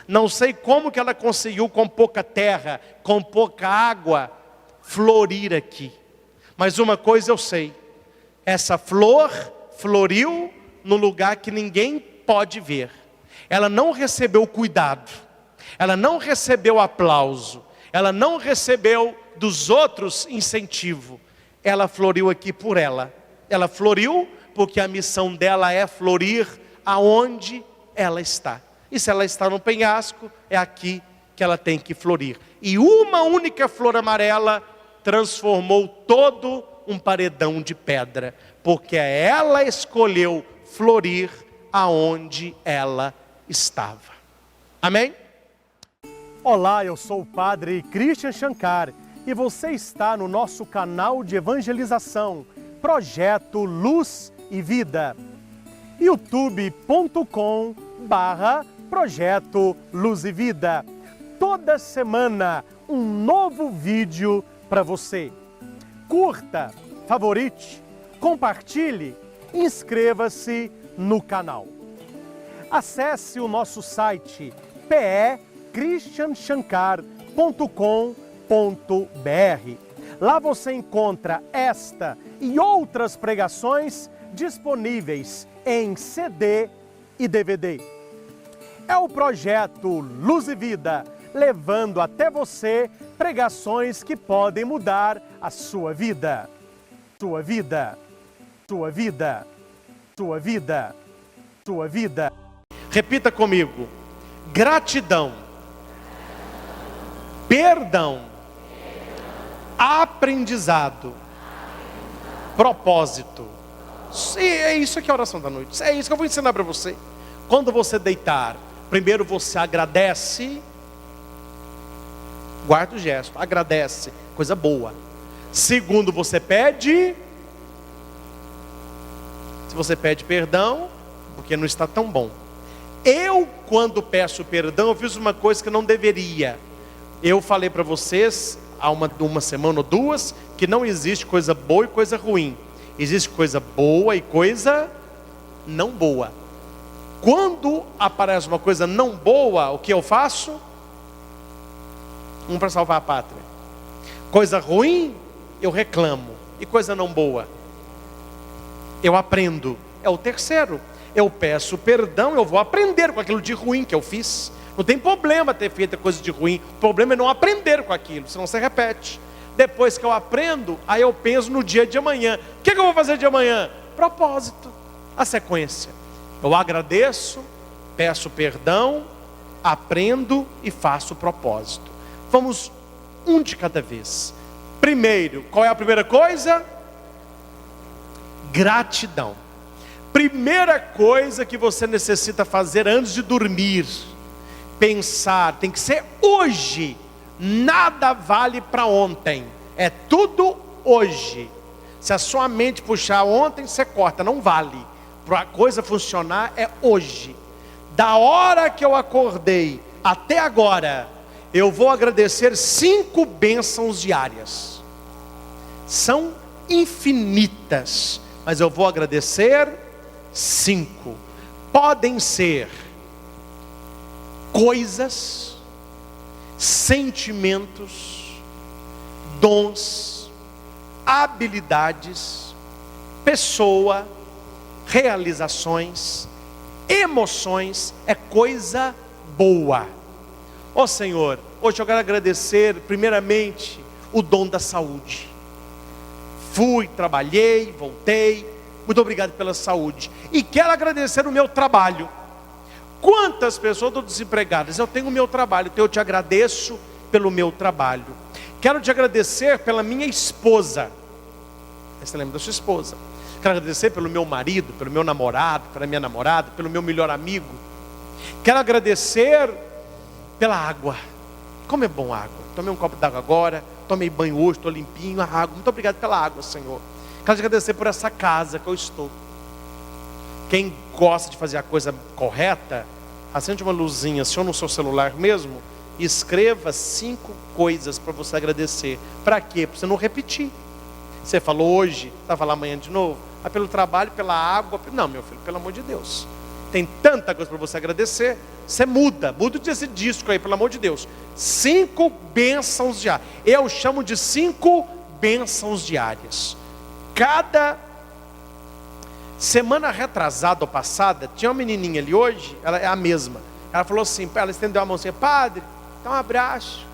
Não sei como que ela conseguiu com pouca terra, com pouca água, florir aqui. Mas uma coisa eu sei, essa flor floriu no lugar que ninguém pode ver. Ela não recebeu cuidado, ela não recebeu aplauso, ela não recebeu dos outros incentivo. Ela floriu aqui por ela. Ela floriu porque a missão dela é florir aonde ela está. E se ela está no penhasco, é aqui que ela tem que florir. E uma única flor amarela transformou todo um paredão de pedra, porque ela escolheu florir aonde ela estava. Amém? Olá, eu sou o Padre Christian Shankar e você está no nosso canal de evangelização, Projeto Luz e Vida. youtube.com/Projeto Luz e Vida. Toda semana um novo vídeo para você. Curta, favorite, compartilhe, inscreva-se no canal. Acesse o nosso site christianshankar.com.br. Lá você encontra esta e outras pregações disponíveis em CD e DVD. É o projeto Luz e Vida, levando até você pregações que podem mudar a sua vida. Sua vida, sua vida, sua vida, sua vida. Repita comigo: gratidão, perdão, aprendizado, propósito. É isso aqui é a oração da noite. É isso que eu vou ensinar para você. Quando você deitar, primeiro você agradece, guarda o gesto, agradece, coisa boa. Segundo, você pede. Se você pede perdão, porque não está tão bom. Eu, quando peço perdão, eu fiz uma coisa que não deveria. Eu falei para vocês há uma semana ou duas que não existe coisa boa e coisa ruim. Existe coisa boa e coisa não boa. Quando aparece uma coisa não boa, o que eu faço? Para salvar a pátria. Coisa ruim, eu reclamo. E coisa não boa, eu aprendo. É o terceiro. Eu peço perdão, eu vou aprender com aquilo de ruim que eu fiz. Não tem problema ter feito coisa de ruim. O problema é não aprender com aquilo, senão você repete. Depois que eu aprendo, aí eu penso no dia de amanhã. O que eu vou fazer de amanhã? Propósito. A sequência. Eu agradeço, peço perdão, aprendo e faço propósito. Vamos um de cada vez. Primeiro, qual é a primeira coisa? Gratidão. Primeira coisa que você necessita fazer antes de dormir, pensar, tem que ser hoje. Nada vale para ontem, é tudo hoje. Se a sua mente puxar ontem, você corta, não vale. Para a coisa funcionar é hoje. Da hora que eu acordei até agora, eu vou agradecer 5 bênçãos diárias. São infinitas, mas eu vou agradecer 5. Podem ser coisas, sentimentos, dons, habilidades, pessoa, realizações, emoções. É coisa boa. Ó Senhor, hoje eu quero agradecer primeiramente o dom da saúde. Fui, trabalhei, voltei. Muito obrigado pela saúde. E quero agradecer o meu trabalho. Quantas pessoas estão desempregadas? Eu tenho o meu trabalho, então eu te agradeço pelo meu trabalho. Quero te agradecer pela minha esposa. Você lembra da sua esposa? Quero agradecer pelo meu marido, pelo meu namorado, pela minha namorada, pelo meu melhor amigo. Quero agradecer pela água. Como é bom a água. Tomei um copo d'água agora, tomei banho hoje, estou limpinho, a água. Muito obrigado pela água, Senhor. Quero te agradecer por essa casa que eu estou. Quem gosta de fazer a coisa correta, acende uma luzinha, aciona no seu celular mesmo, e escreva 5 coisas para você agradecer. Para quê? Para você não repetir. Você falou hoje, vai falar amanhã de novo. Pelo trabalho, pela água. Não, meu filho, pelo amor de Deus. Tem tanta coisa para você agradecer. Você muda esse disco aí, pelo amor de Deus. 5 bênçãos diárias. Eu chamo de 5 bênçãos diárias. Cada semana retrasada ou passada, tinha uma menininha ali hoje, ela é a mesma. Ela falou assim, ela estendeu a mão assim, padre, dá um abraço.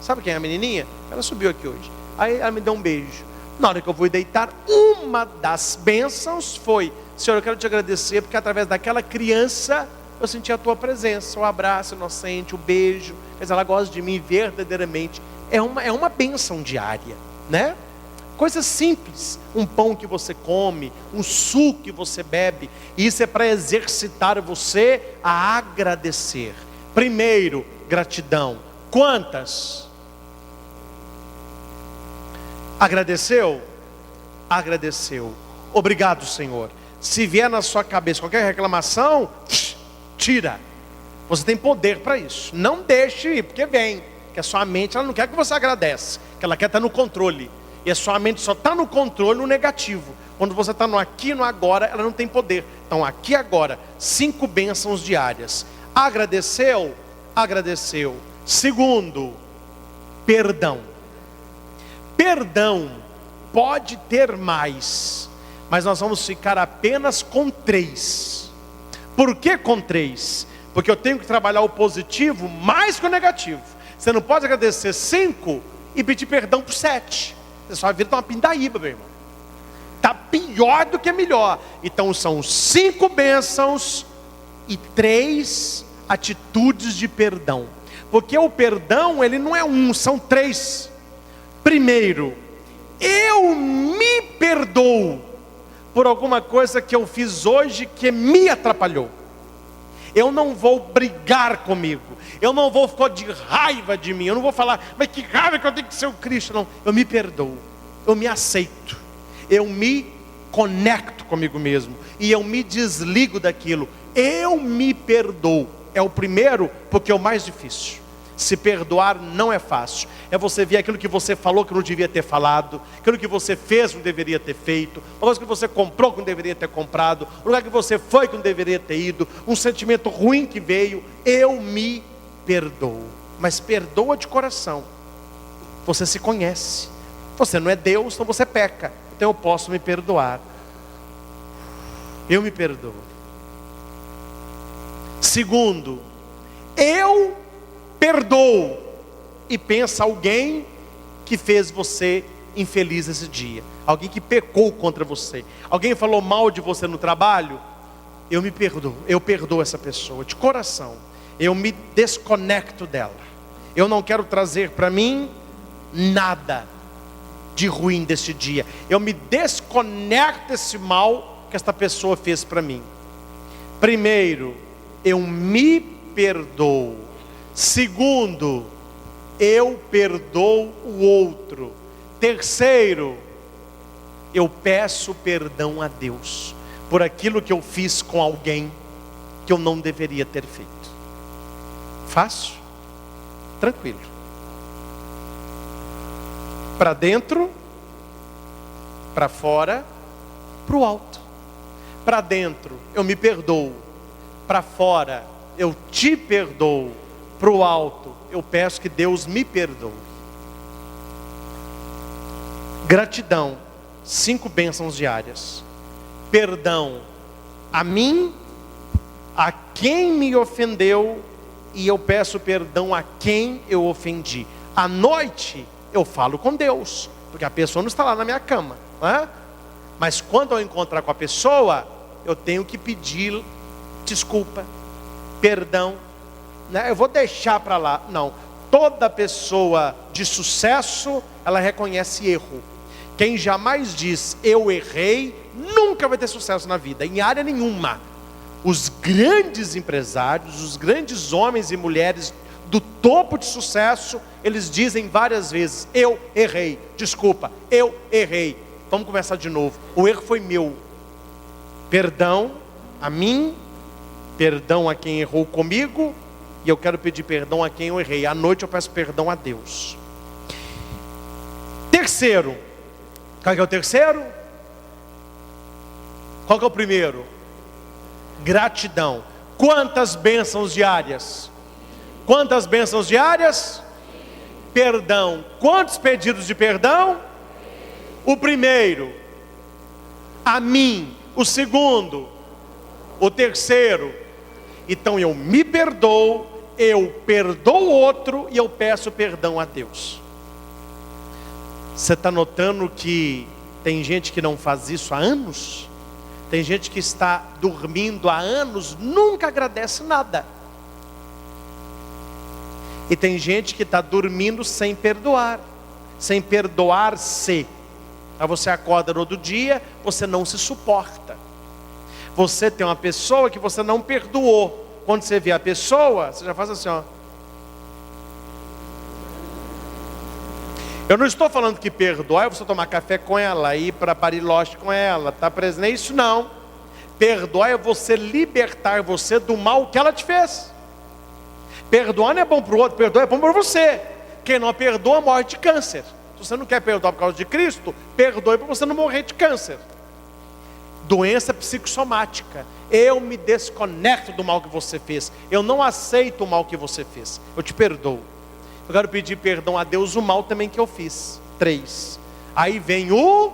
Sabe quem é a menininha? Ela subiu aqui hoje. Aí ela me deu um beijo. Na hora que eu fui deitar, uma das bênçãos foi: Senhor, eu quero te agradecer, porque através daquela criança eu senti a tua presença, o abraço inocente, o beijo. Mas ela gosta de mim verdadeiramente. É uma bênção diária, né? Coisas simples, um pão que você come, um suco que você bebe. Isso é para exercitar você a agradecer. Primeiro, gratidão. Quantas? Agradeceu? Agradeceu. Obrigado, Senhor. Se vier na sua cabeça qualquer reclamação, tira. Você tem poder para isso. Não deixe ir, porque vem. Porque a sua mente, ela não quer que você agradece, que ela quer estar no controle. E a sua mente só está no controle no negativo. Quando você está no aqui e no agora, ela não tem poder. Então aqui e agora, 5 bênçãos diárias. Agradeceu? Agradeceu. Segundo, perdão. Perdão pode ter mais, mas nós vamos ficar apenas com 3. Por que com 3? Porque eu tenho que trabalhar o positivo mais que o negativo. Você não pode agradecer 5 e pedir perdão por 7. Você só vira uma pindaíba, meu irmão. Está pior do que melhor. Então são 5 bênçãos e 3 atitudes de perdão. Porque o perdão, ele não é um, são 3. Primeiro, eu me perdoo por alguma coisa que eu fiz hoje que me atrapalhou. Eu não vou brigar comigo. Eu não vou ficar de raiva de mim. Eu não vou falar, mas que raiva que eu tenho que ser o Cristo. Não, eu me perdoo. Eu me aceito. Eu me conecto comigo mesmo. E eu me desligo daquilo. Eu me perdoo. É o primeiro, porque é o mais difícil. Se perdoar não é fácil. É você ver aquilo que você falou que não devia ter falado, aquilo que você fez que não deveria ter feito, uma coisa que você comprou que não deveria ter comprado, um lugar que você foi que não deveria ter ido, um sentimento ruim que veio. Eu me perdoo. Mas perdoa de coração. Você se conhece. Você não é Deus, então você peca. Então eu posso me perdoar. Eu me perdoo. Segundo, eu perdoo. E pensa alguém que fez você infeliz esse dia. Alguém que pecou contra você. Alguém falou mal de você no trabalho. Eu me perdoo. Eu perdoo essa pessoa de coração. Eu me desconecto dela. Eu não quero trazer para mim nada de ruim desse dia. Eu me desconecto desse mal que esta pessoa fez para mim. Primeiro, eu me perdoo. Segundo, eu perdoo o outro. Terceiro, eu peço perdão a Deus por aquilo que eu fiz com alguém que eu não deveria ter feito. Fácil? Tranquilo. Para dentro, para fora, para o alto. Para dentro, eu me perdoo. Para fora, eu te perdoo. Para o alto, eu peço que Deus me perdoe. Gratidão, 5 bênçãos diárias. Perdão a mim, a quem me ofendeu, e eu peço perdão a quem eu ofendi. À noite eu falo com Deus, porque a pessoa não está lá na minha cama, não é? Mas quando eu encontrar com a pessoa, eu tenho que pedir desculpa, perdão. Eu vou deixar para lá. Não, toda pessoa de sucesso, ela reconhece erro. Quem jamais diz eu errei, nunca vai ter sucesso na vida, em área nenhuma. Os grandes empresários, os grandes homens e mulheres do topo de sucesso, eles dizem várias vezes: eu errei, desculpa, eu errei. Vamos começar de novo. O erro foi meu. Perdão a mim, perdão a quem errou comigo. E eu quero pedir perdão a quem eu errei. À noite eu peço perdão a Deus. Terceiro. Qual que é o terceiro? Qual que é o primeiro? Gratidão. Quantas bênçãos diárias? Quantas bênçãos diárias? Perdão. Quantos pedidos de perdão? O primeiro, a mim. O segundo, o terceiro. Então eu me perdoo, eu perdoo o outro e eu peço perdão a Deus. Você está notando que tem gente que não faz isso há anos? Tem gente que está dormindo há anos, nunca agradece nada. E tem gente que está dormindo sem perdoar, sem perdoar-se. Aí você acorda no outro dia, você não se suporta. Você tem uma pessoa que você não perdoou. Quando você vê a pessoa, você já faz assim, ó. Eu não estou falando que perdoar é você tomar café com ela, ir para Bariloche com ela, tá presente? Não é isso não. Perdoar é você libertar você do mal que ela te fez. Perdoar não é bom para o outro, perdoar é bom para você. Quem não perdoa morre de câncer. Se você não quer perdoar por causa de Cristo, perdoe para você não morrer de câncer. Doença psicossomática. Eu me desconecto do mal que você fez. Eu não aceito o mal que você fez. Eu te perdoo. Eu quero pedir perdão a Deus o mal também que eu fiz. 3. Aí vem o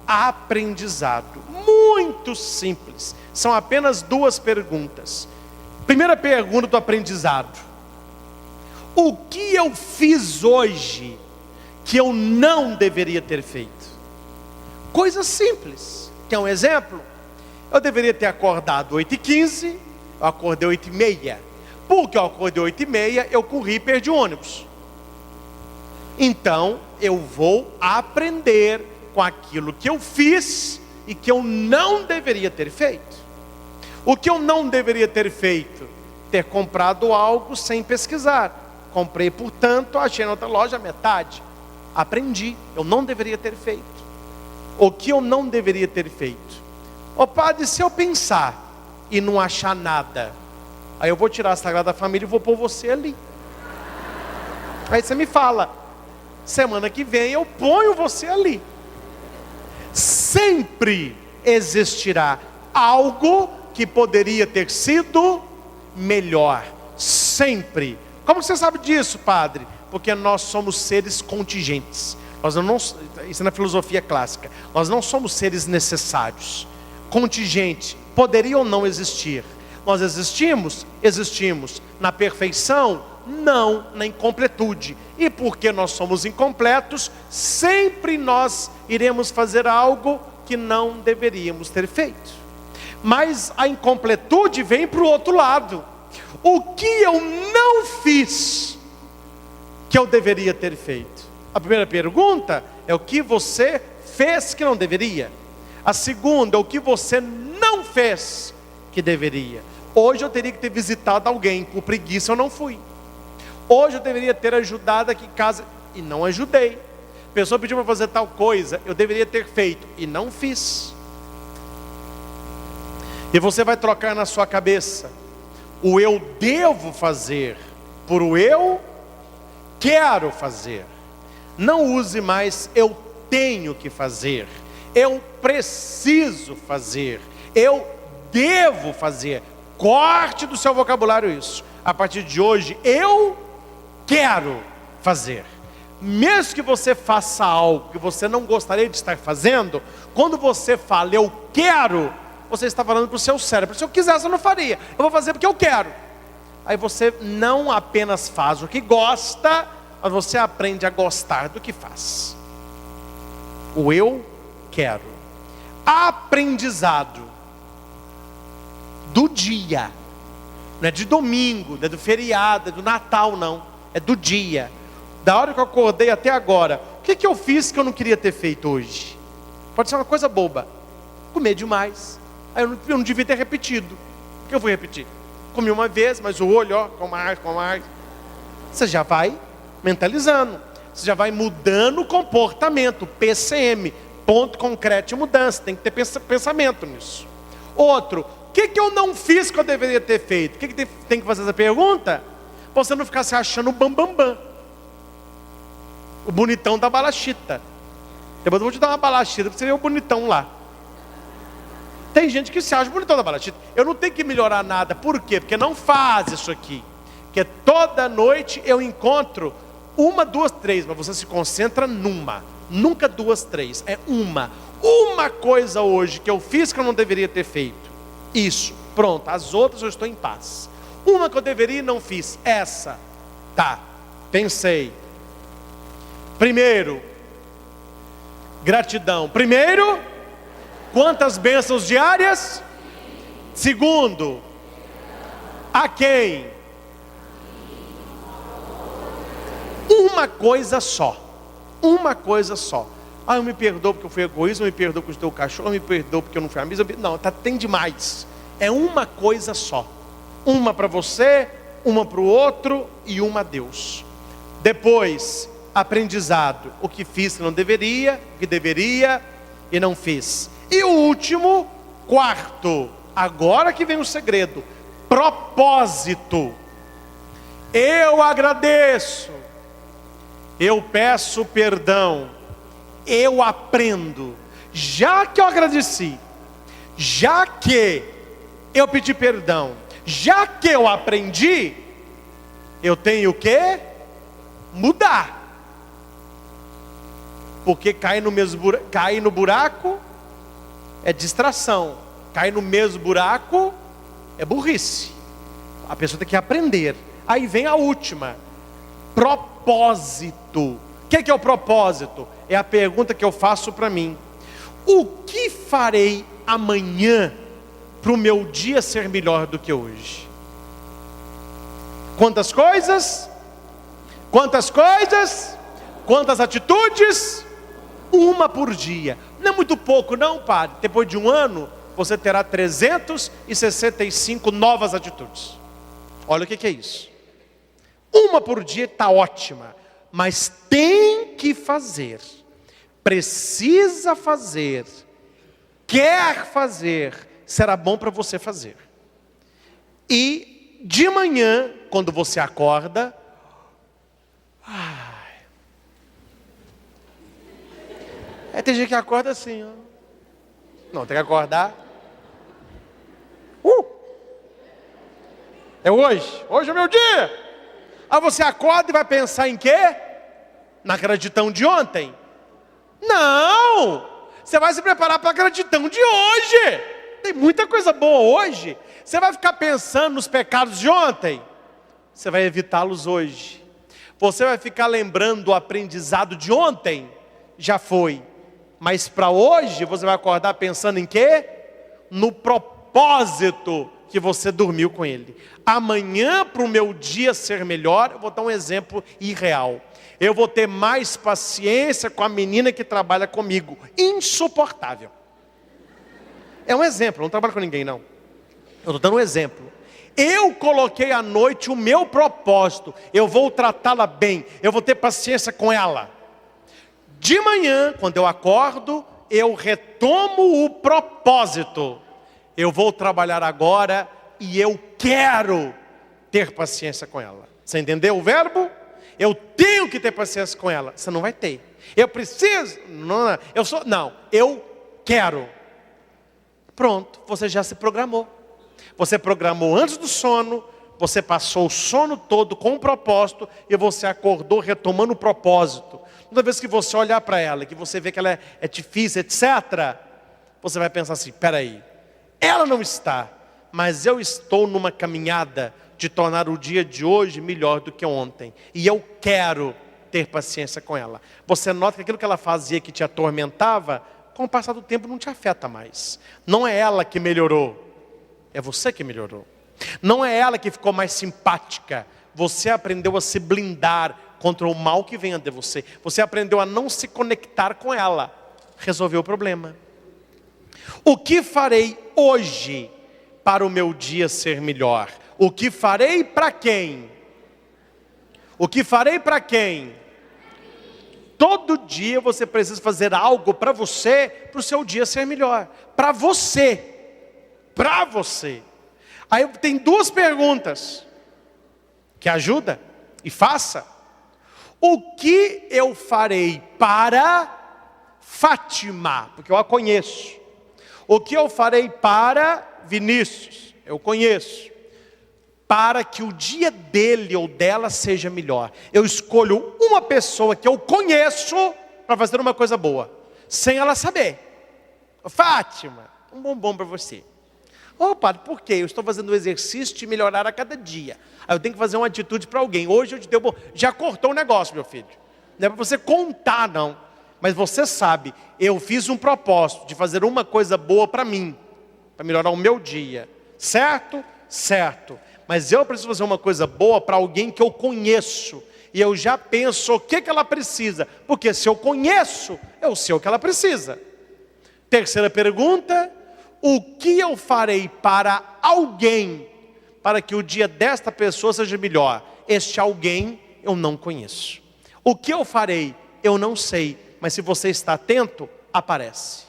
aprendizado. Muito simples. São apenas 2 perguntas. Primeira pergunta do aprendizado: o que eu fiz hoje que eu não deveria ter feito? Coisa simples. Quer um exemplo? Eu deveria ter acordado 8h15, eu acordei 8h30. Porque eu acordei 8h30, eu corri e perdi o ônibus. Então, eu vou aprender com aquilo que eu fiz e que eu não deveria ter feito. O que eu não deveria ter feito? Ter comprado algo sem pesquisar. Comprei, portanto, achei na outra loja a metade. Aprendi, eu não deveria ter feito. O que eu não deveria ter feito? Ô padre, se eu pensar e não achar nada, aí eu vou tirar a Sagrada Família e vou pôr você ali. Aí você me fala, semana que vem eu ponho você ali. Sempre existirá algo que poderia ter sido melhor. Sempre. Como você sabe disso, padre? Porque nós somos seres contingentes. Nós não, isso é na filosofia clássica. Nós não somos seres necessários. Contingente, poderia ou não existir. Nós existimos? Existimos. Na perfeição? Não, na incompletude. E porque nós somos incompletos, sempre nós iremos fazer algo que não deveríamos ter feito. Mas a incompletude vem para o outro lado. O que eu não fiz que eu deveria ter feito? A primeira pergunta é o que você fez que não deveria. A segunda é o que você não fez que deveria. Hoje eu teria que ter visitado alguém, por preguiça eu não fui. Hoje eu deveria ter ajudado aqui em casa e não ajudei. A pessoa pediu para fazer tal coisa, eu deveria ter feito e não fiz. E você vai trocar na sua cabeça o eu devo fazer por o eu quero fazer. Não use mais eu tenho que fazer, eu preciso fazer, eu devo fazer. Corte do seu vocabulário isso. A partir de hoje, eu quero fazer. Mesmo que você faça algo que você não gostaria de estar fazendo, quando você fala eu quero, você está falando para o seu cérebro: se eu quisesse eu não faria, eu vou fazer porque eu quero. Aí você não apenas faz o que gosta, mas você aprende a gostar do que faz. O eu quero. Aprendizado do dia. Não é de domingo, não é do feriado, é do Natal não. É do dia. Da hora que eu acordei até agora, o que eu fiz que eu não queria ter feito hoje? Pode ser uma coisa boba. Comer demais. Aí eu não devia ter repetido. Por que eu vou repetir? Comi uma vez, mas o olho, ó, com mais. Você já vai mentalizando. Você já vai mudando o comportamento. PCM, ponto concreto de mudança. Tem que ter pensamento nisso. Outro, o que eu não fiz que eu deveria ter feito? O que tem que fazer essa pergunta? Para você não ficar se achando o bambambam. O bonitão da balachita. Depois eu vou te dar uma balachita para você ver o bonitão lá. Tem gente que se acha bonitão da balachita. Eu não tenho que melhorar nada. Por quê? Porque não faz isso aqui. Porque toda noite eu encontro 1, 2, 3. Mas você se concentra numa. Nunca 2, 3. É uma. Uma coisa hoje que eu fiz que eu não deveria ter feito. Isso. Pronto. As outras eu estou em paz. Uma que eu deveria e não fiz. Essa. Tá, pensei. Primeiro, gratidão. Primeiro, quantas bênçãos diárias? Segundo, a quem? Uma coisa só. Uma coisa só. Ah, eu me perdoo porque eu fui egoísta, eu me perdoo porque eu estou cachorro, eu me perdoo porque eu não fui amigo. Não, tem demais. É uma coisa só. Uma para você, uma para o outro e uma a Deus. Depois, aprendizado. O que fiz que não deveria, o que deveria e não fiz. E o último, quarto. Agora que vem o segredo. Propósito. Eu agradeço. Eu peço perdão. Eu aprendo. Já que eu agradeci, já que eu pedi perdão, já que eu aprendi, eu tenho que mudar. Porque cair no buraco é distração. Cair no mesmo buraco é burrice. A pessoa tem que aprender. Aí vem a última. Propósito. O que é o propósito? É a pergunta que eu faço para mim. O que farei amanhã para o meu dia ser melhor do que hoje? Quantas coisas? Quantas coisas? Quantas atitudes? Uma por dia. Não é muito pouco não, padre. Depois de um ano, você terá 365 novas atitudes. Olha o que é isso. Uma por dia está ótima. Mas tem que fazer. Precisa fazer. Quer fazer. Será bom para você fazer. E de manhã, quando você acorda, tem gente que acorda assim, ó. Não, tem que acordar. É hoje. Hoje é o meu dia. Aí você acorda e vai pensar em quê? Na gratidão de ontem? Não! Você vai se preparar para a gratidão de hoje. Tem muita coisa boa hoje. Você vai ficar pensando nos pecados de ontem? Você vai evitá-los hoje. Você vai ficar lembrando do aprendizado de ontem? Já foi. Mas para hoje você vai acordar pensando em quê? No propósito que você dormiu com ele. Amanhã, para o meu dia ser melhor, eu vou dar um exemplo irreal. Eu vou ter mais paciência com a menina que trabalha comigo. Insuportável. É um exemplo, eu não trabalho com ninguém não. Eu estou dando um exemplo. Eu coloquei à noite o meu propósito. Eu vou tratá-la bem. Eu vou ter paciência com ela. De manhã, quando eu acordo, eu retomo o propósito. Eu vou trabalhar agora e eu quero ter paciência com ela. Você entendeu o verbo? Eu tenho que ter paciência com ela. Você não vai ter. Eu preciso. Não, eu quero. Pronto, você já se programou. Você programou antes do sono. Você passou o sono todo com um propósito. E você acordou retomando o propósito. Toda vez que você olhar para ela, que você vê que ela é difícil, etc. Você vai pensar assim, peraí. Ela não está, mas eu estou numa caminhada de tornar o dia de hoje melhor do que ontem. E eu quero ter paciência com ela. Você nota que aquilo que ela fazia que te atormentava, com o passar do tempo não te afeta mais. Não é ela que melhorou, é você que melhorou. Não é ela que ficou mais simpática. Você aprendeu a se blindar contra o mal que vem de você. Você aprendeu a não se conectar com ela. Resolveu o problema. O que farei hoje para o meu dia ser melhor? O que farei para quem? O que farei para quem? Todo dia você precisa fazer algo para você, para o seu dia ser melhor. Para você. Para você. Aí tem duas perguntas. Que ajuda e faça. O que eu farei para Fátima? Porque eu a conheço. O que eu farei para Vinícius? Eu conheço. Para que o dia dele ou dela seja melhor. Eu escolho uma pessoa que eu conheço para fazer uma coisa boa. Sem ela saber. Fátima, um bombom para você. Ô, padre, por quê? Eu estou fazendo o exercício de melhorar a cada dia. Aí eu tenho que fazer uma atitude para alguém. Hoje eu te deu... Já cortou o negócio, meu filho. Não é para você contar, não. Mas você sabe, eu fiz um propósito de fazer uma coisa boa para mim, para melhorar o meu dia. Certo? Certo. Mas eu preciso fazer uma coisa boa para alguém que eu conheço. E eu já penso o que ela precisa. Porque se eu conheço, eu sei o que ela precisa. Terceira pergunta: o que eu farei para alguém, para que o dia desta pessoa seja melhor? Este alguém eu não conheço. O que eu farei, eu não sei. Mas se você está atento, aparece.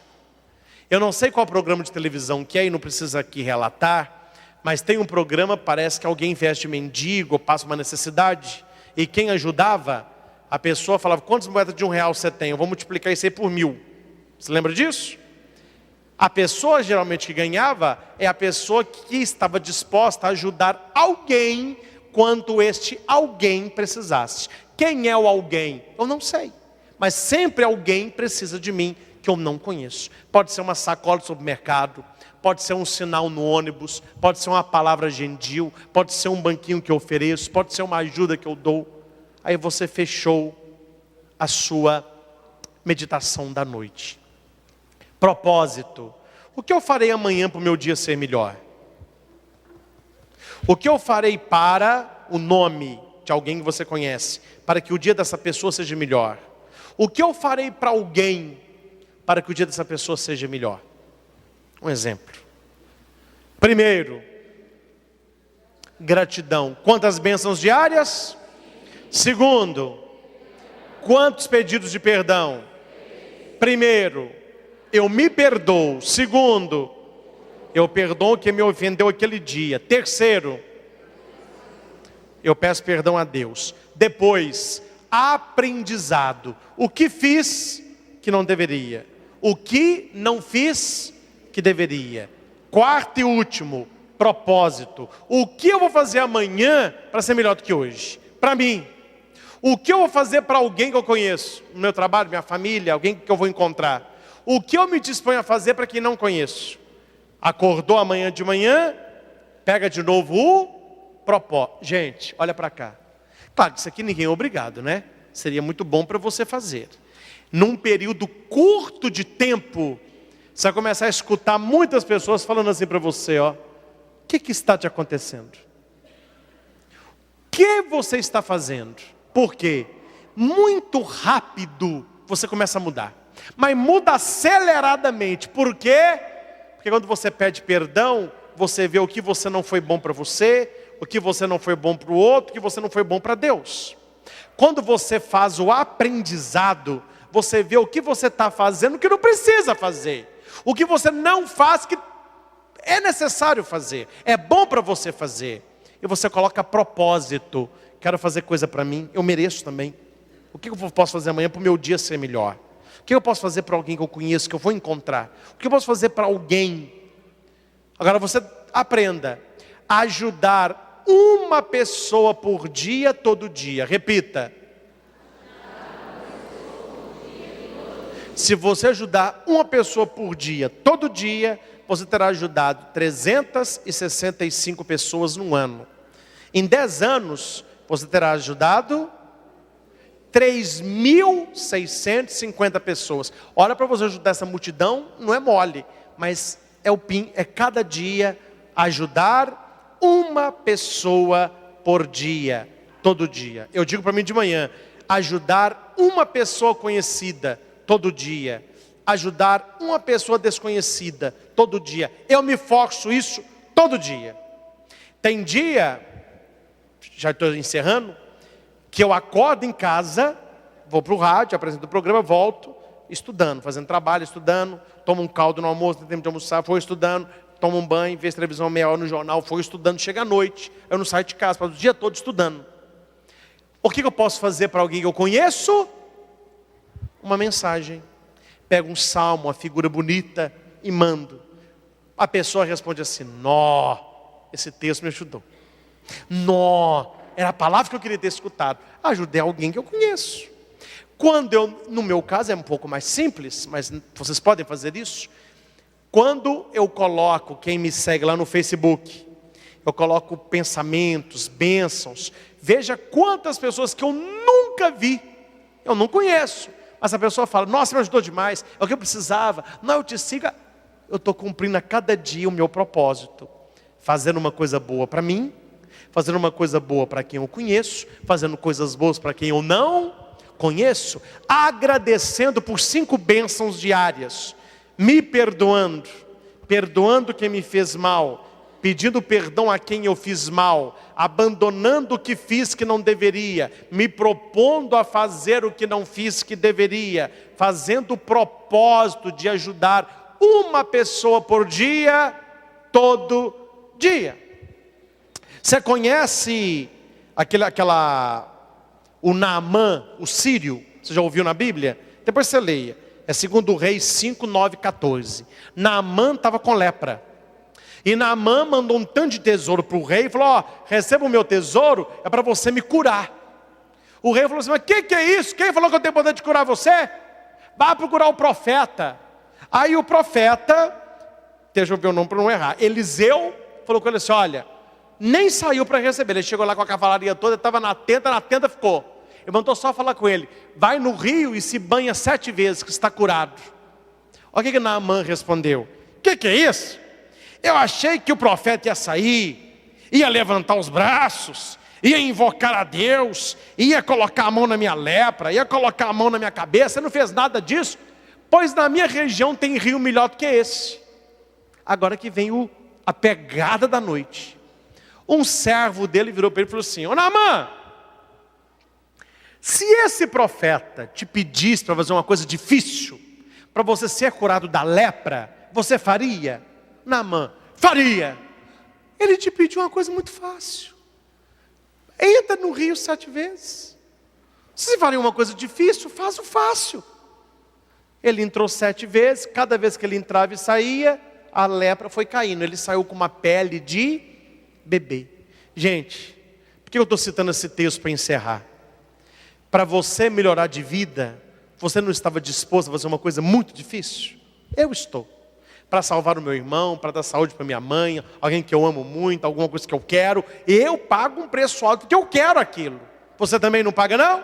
Eu não sei qual programa de televisão que é, e não precisa aqui relatar, mas tem um programa, parece que alguém veste mendigo, passa uma necessidade, e quem ajudava, a pessoa falava: quantas moedas de R$1 você tem? Eu vou multiplicar isso aí por 1000. Você lembra disso? A pessoa geralmente que ganhava é a pessoa que estava disposta a ajudar alguém quando este alguém precisasse. Quem é o alguém? Eu não sei. Mas sempre alguém precisa de mim que eu não conheço. Pode ser uma sacola de supermercado, pode ser um sinal no ônibus, pode ser uma palavra gentil, pode ser um banquinho que eu ofereço, pode ser uma ajuda que eu dou. Aí você fechou a sua meditação da noite. Propósito: o que eu farei amanhã para o meu dia ser melhor? O que eu farei para o nome de alguém que você conhece, para que o dia dessa pessoa seja melhor? O que eu farei para alguém, para que o dia dessa pessoa seja melhor? Um exemplo. Primeiro, gratidão. Quantas bênçãos diárias? Segundo, quantos pedidos de perdão? Primeiro, eu me perdoo. Segundo, eu perdoo quem me ofendeu aquele dia. Terceiro, eu peço perdão a Deus. Depois, aprendizado. O que fiz que não deveria? O que não fiz que deveria? Quarto e último, propósito. O que eu vou fazer amanhã para ser melhor do que hoje? Para mim. O que eu vou fazer para alguém que eu conheço? No meu trabalho, minha família, alguém que eu vou encontrar. O que eu me disponho a fazer para quem não conheço? Acordou amanhã de manhã, pega de novo o propósito. Gente, olha para cá. Claro que isso aqui ninguém é obrigado, né? Seria muito bom para você fazer. Num período curto de tempo, você vai começar a escutar muitas pessoas falando assim para você, ó: o que está te acontecendo? O que você está fazendo? Por quê? Muito rápido você começa a mudar. Mas muda aceleradamente. Por quê? Porque quando você pede perdão, você vê o que você não foi bom para você, o que você não foi bom para o outro, o que você não foi bom para Deus. Quando você faz o aprendizado, você vê o que você está fazendo que não precisa fazer. O que você não faz que é necessário fazer. É bom para você fazer. E você coloca propósito. Quero fazer coisa para mim, eu mereço também. O que eu posso fazer amanhã para o meu dia ser melhor? O que eu posso fazer para alguém que eu conheço, que eu vou encontrar? O que eu posso fazer para alguém? Agora você aprenda a ajudar uma pessoa por dia, todo dia. Repita. Se você ajudar uma pessoa por dia, todo dia, você terá ajudado 365 pessoas no ano. Em 10 anos, você terá ajudado 3.650 pessoas. Olha, para você ajudar essa multidão, não é mole, mas é cada dia ajudar uma pessoa por dia, todo dia. Eu digo para mim de manhã, ajudar uma pessoa conhecida todo dia, ajudar uma pessoa desconhecida todo dia. Eu me forço isso todo dia. Tem dia, já estou encerrando, que eu acordo em casa, vou para o rádio, apresento o programa, volto, estudando, fazendo trabalho, estudando, tomo um caldo no almoço, no tempo de almoçar, vou estudando, tomo um banho, vejo televisão meia hora no jornal, vou estudando, chega à noite, eu não saio de casa, passo o dia todo estudando. O que eu posso fazer para alguém que eu conheço? Uma mensagem. Pego um salmo, uma figura bonita e mando. A pessoa responde assim: nó, esse texto me ajudou. Nó, era a palavra que eu queria ter escutado. Ajudei alguém que eu conheço. Quando no meu caso é um pouco mais simples, mas vocês podem fazer isso. Quando eu coloco, quem me segue lá no Facebook, eu coloco pensamentos, bênçãos, veja quantas pessoas que eu nunca vi, eu não conheço, mas a pessoa fala, nossa, me ajudou demais, é o que eu precisava, não, eu te siga. Eu estou cumprindo a cada dia o meu propósito, fazendo uma coisa boa para mim, fazendo uma coisa boa para quem eu conheço, fazendo coisas boas para quem eu não conheço, agradecendo por 5 bênçãos diárias, me perdoando, perdoando quem me fez mal, pedindo perdão a quem eu fiz mal, abandonando o que fiz que não deveria, me propondo a fazer o que não fiz que deveria, fazendo o propósito de ajudar uma pessoa por dia, todo dia. Você conhece o Naamã, o sírio? Você já ouviu na Bíblia? Depois você leia. É 2 Reis 5, 9, 14. Naamã estava com lepra. E Naamã mandou um tanto de tesouro para o rei e falou, ó, receba o meu tesouro, é para você me curar. O rei falou assim, mas que é isso? Quem falou que eu tenho poder de curar você? Vá procurar o profeta. Aí o profeta, deixa eu ver o nome para não errar, Eliseu, falou com ele assim, olha, nem saiu para receber, ele chegou lá com a cavalaria toda, estava na tenda ficou. Ele mandou só falar com ele, vai no rio e se banha 7 vezes que está curado. Olha o que Naamã respondeu, que é isso? Eu achei que o profeta ia sair, ia levantar os braços, ia invocar a Deus, ia colocar a mão na minha lepra, ia colocar a mão na minha cabeça. Ele não fez nada disso, pois na minha região tem rio melhor do que esse. Agora que vem a pegada da noite. Um servo dele virou para ele e falou assim, ô Naamã, se esse profeta te pedisse para fazer uma coisa difícil, para você ser curado da lepra, você faria? Naamã, faria. Ele te pediu uma coisa muito fácil. Entra no rio 7 vezes. Se faria uma coisa difícil, faz o fácil. Ele entrou 7 vezes, cada vez que ele entrava e saía, a lepra foi caindo. Ele saiu com uma pele de bebê. Gente, por que eu estou citando esse texto para encerrar? Para você melhorar de vida, você não estava disposto a fazer uma coisa muito difícil? Eu estou. Para salvar o meu irmão, para dar saúde para minha mãe, alguém que eu amo muito, alguma coisa que eu quero, eu pago um preço alto, porque eu quero aquilo. Você também não paga não?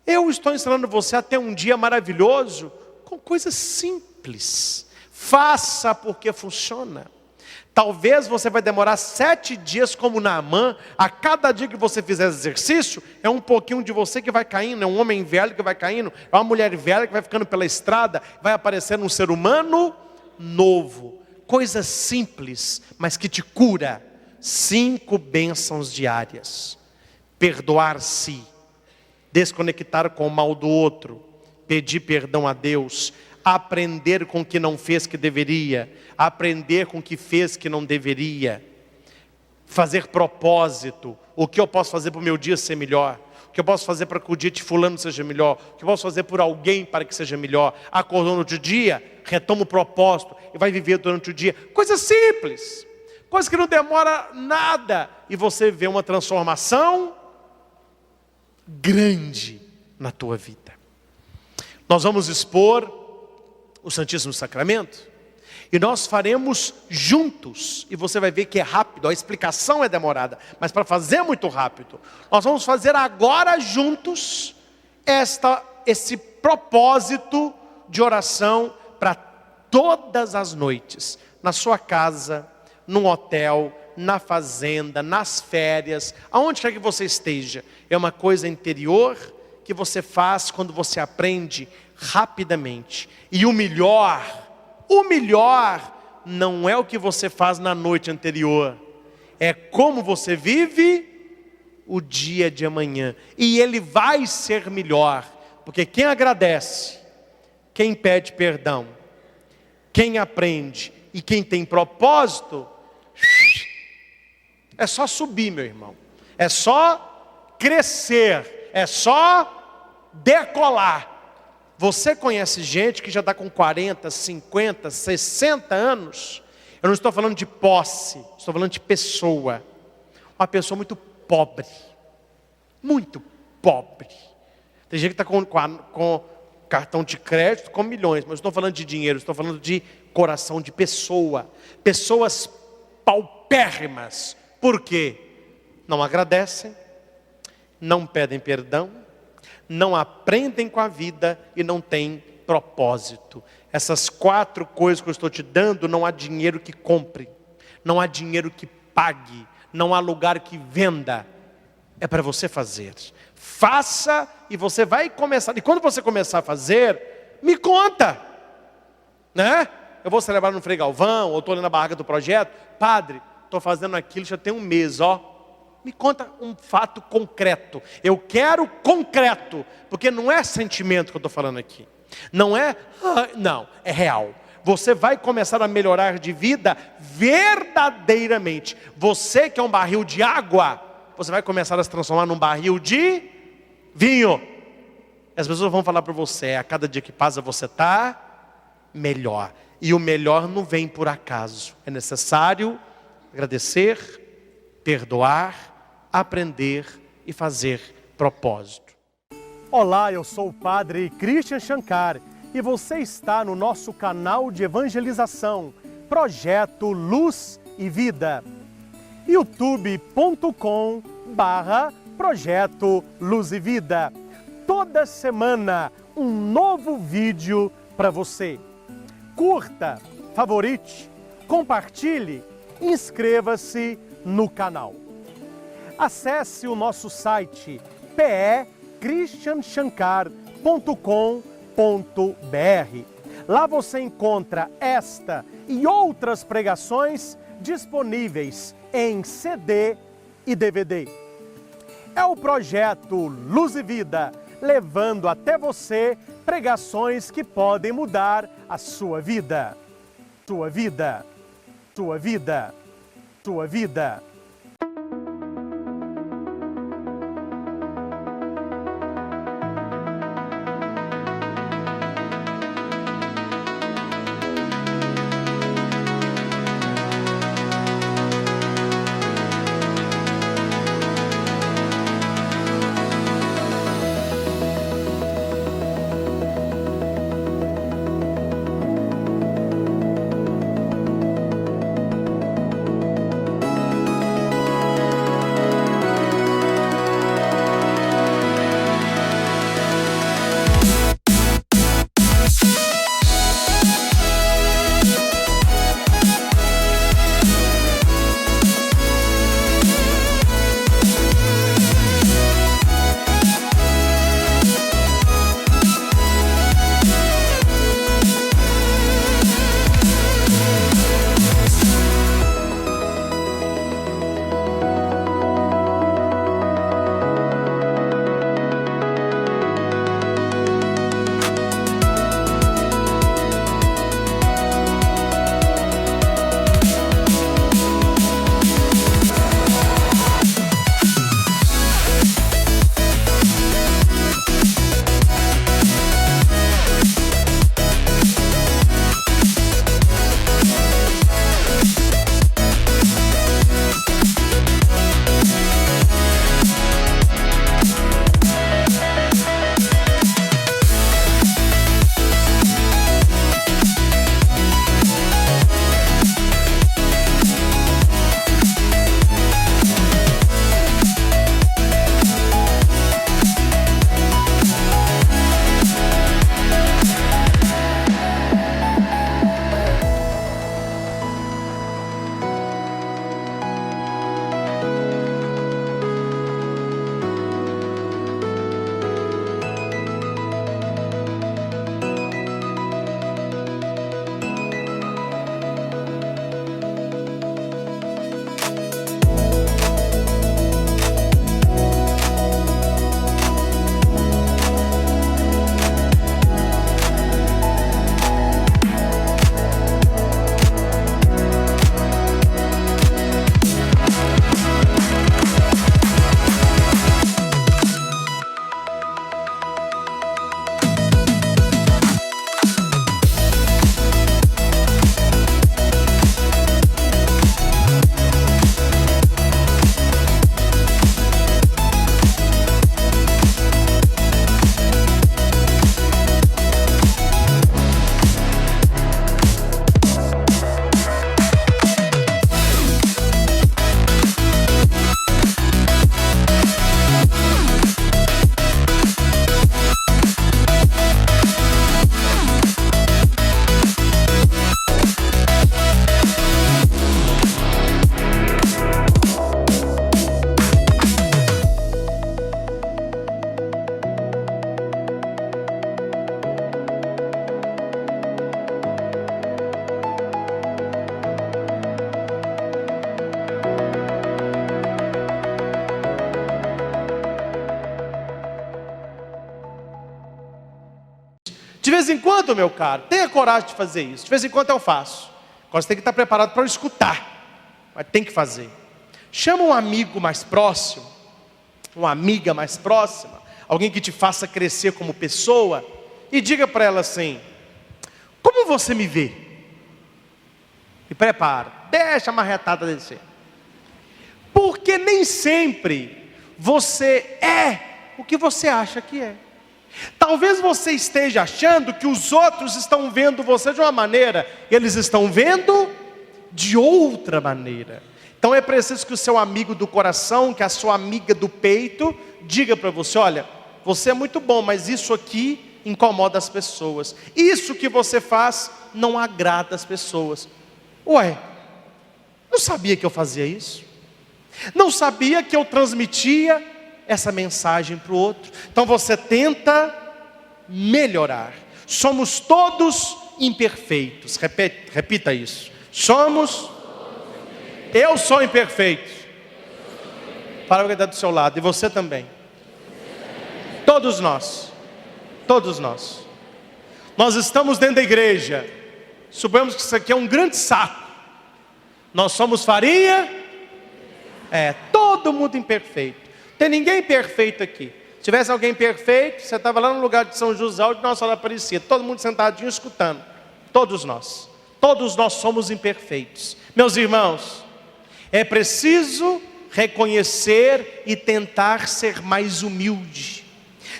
Eu estou ensinando você a ter um dia maravilhoso, com coisas simples. Faça porque funciona. Talvez você vai demorar 7 dias como Naamã, a cada dia que você fizer exercício, é um pouquinho de você que vai caindo, é um homem velho que vai caindo, é uma mulher velha que vai ficando pela estrada, vai aparecendo um ser humano novo. Coisa simples, mas que te cura. 5 bênçãos diárias. Perdoar-se, desconectar com o mal do outro, pedir perdão a Deus, aprender com o que não fez que deveria, aprender com o que fez que não deveria, fazer propósito, o que eu posso fazer para o meu dia ser melhor, o que eu posso fazer para que o dia de fulano seja melhor, o que eu posso fazer por alguém para que seja melhor. Acordou no outro dia, retoma o propósito e vai viver durante o dia, coisa simples, coisa que não demora nada, e você vê uma transformação grande na tua vida. Nós vamos expor o Santíssimo Sacramento, e nós faremos juntos, e você vai ver que é rápido, a explicação é demorada, mas para fazer é muito rápido. Nós vamos fazer agora juntos esse propósito de oração para todas as noites, na sua casa, num hotel, na fazenda, nas férias, aonde quer que você esteja. É uma coisa interior que você faz quando você aprende rapidamente. E o melhor não é o que você faz na noite anterior, é como você vive o dia de amanhã. E ele vai ser melhor, porque quem agradece, quem pede perdão, quem aprende e quem tem propósito, é só subir, meu irmão, é só crescer, é só decolar. Você conhece gente que já está com 40, 50, 60 anos? Eu não estou falando de posse, estou falando de pessoa. Uma pessoa muito pobre. Muito pobre. Tem gente que está com cartão de crédito com milhões, mas não estou falando de dinheiro, estou falando de coração de pessoa. Pessoas paupérrimas. Por quê? Não agradecem, não pedem perdão, não aprendem com a vida e não têm propósito. Essas 4 coisas que eu estou te dando, não há dinheiro que compre, não há dinheiro que pague, não há lugar que venda. É para você fazer. Faça e você vai começar. E quando você começar a fazer, me conta, né? Eu vou celebrar no Frei Galvão, ou estou ali na barraca do projeto. Padre, estou fazendo aquilo já tem um mês, ó. Me conta um fato concreto. Eu quero concreto, porque não é sentimento que eu estou falando aqui. Não é, não, é real. Você vai começar a melhorar de vida verdadeiramente. Você que é um barril de água, você vai começar a se transformar num barril de vinho. As pessoas vão falar para você, a cada dia que passa você está melhor. E o melhor não vem por acaso. É necessário agradecer, perdoar, aprender e fazer propósito. Olá, eu sou o Padre Christian Shankar e você está no nosso canal de evangelização, Projeto Luz e Vida. youtube.com/Projeto Luz e Vida. Toda semana um novo vídeo para você. Curta, favorite, compartilhe, inscreva-se no canal. Acesse o nosso site christianshankar.com.br. Lá você encontra esta e outras pregações disponíveis em CD e DVD. É o projeto Luz e Vida, levando até você pregações que podem mudar a sua vida. Sua vida, sua vida, sua vida. De vez em quando, meu caro, tenha coragem de fazer isso. De vez em quando eu faço. Agora você tem que estar preparado para escutar, mas tem que fazer. Chama um amigo mais próximo, uma amiga mais próxima, alguém que te faça crescer como pessoa, e diga para ela assim: como você me vê? E prepara, deixa a marretada descer. Porque nem sempre você é o que você acha que é. Talvez você esteja achando que os outros estão vendo você de uma maneira, e eles estão vendo de outra maneira. Então é preciso que o seu amigo do coração, que a sua amiga do peito, diga para você: olha, você é muito bom, mas isso aqui incomoda as pessoas. Isso que você faz não agrada as pessoas. Ué, não sabia que eu fazia isso? Não sabia que eu transmitia essa mensagem para o outro? Então você tenta melhorar. Somos todos imperfeitos. Repita isso. Eu sou imperfeito. Fala para quem está do seu lado. E você também. Todos nós. Todos nós. Nós estamos dentro da igreja. Suponhamos que isso aqui é um grande saco. Nós somos farinha. Todo mundo imperfeito. Não tem ninguém perfeito aqui. Se tivesse alguém perfeito, você estava lá no lugar de São José ou de Nossa Senhora Aparecida, todo mundo sentadinho escutando. Todos nós somos imperfeitos. Meus irmãos, é preciso reconhecer e tentar ser mais humilde.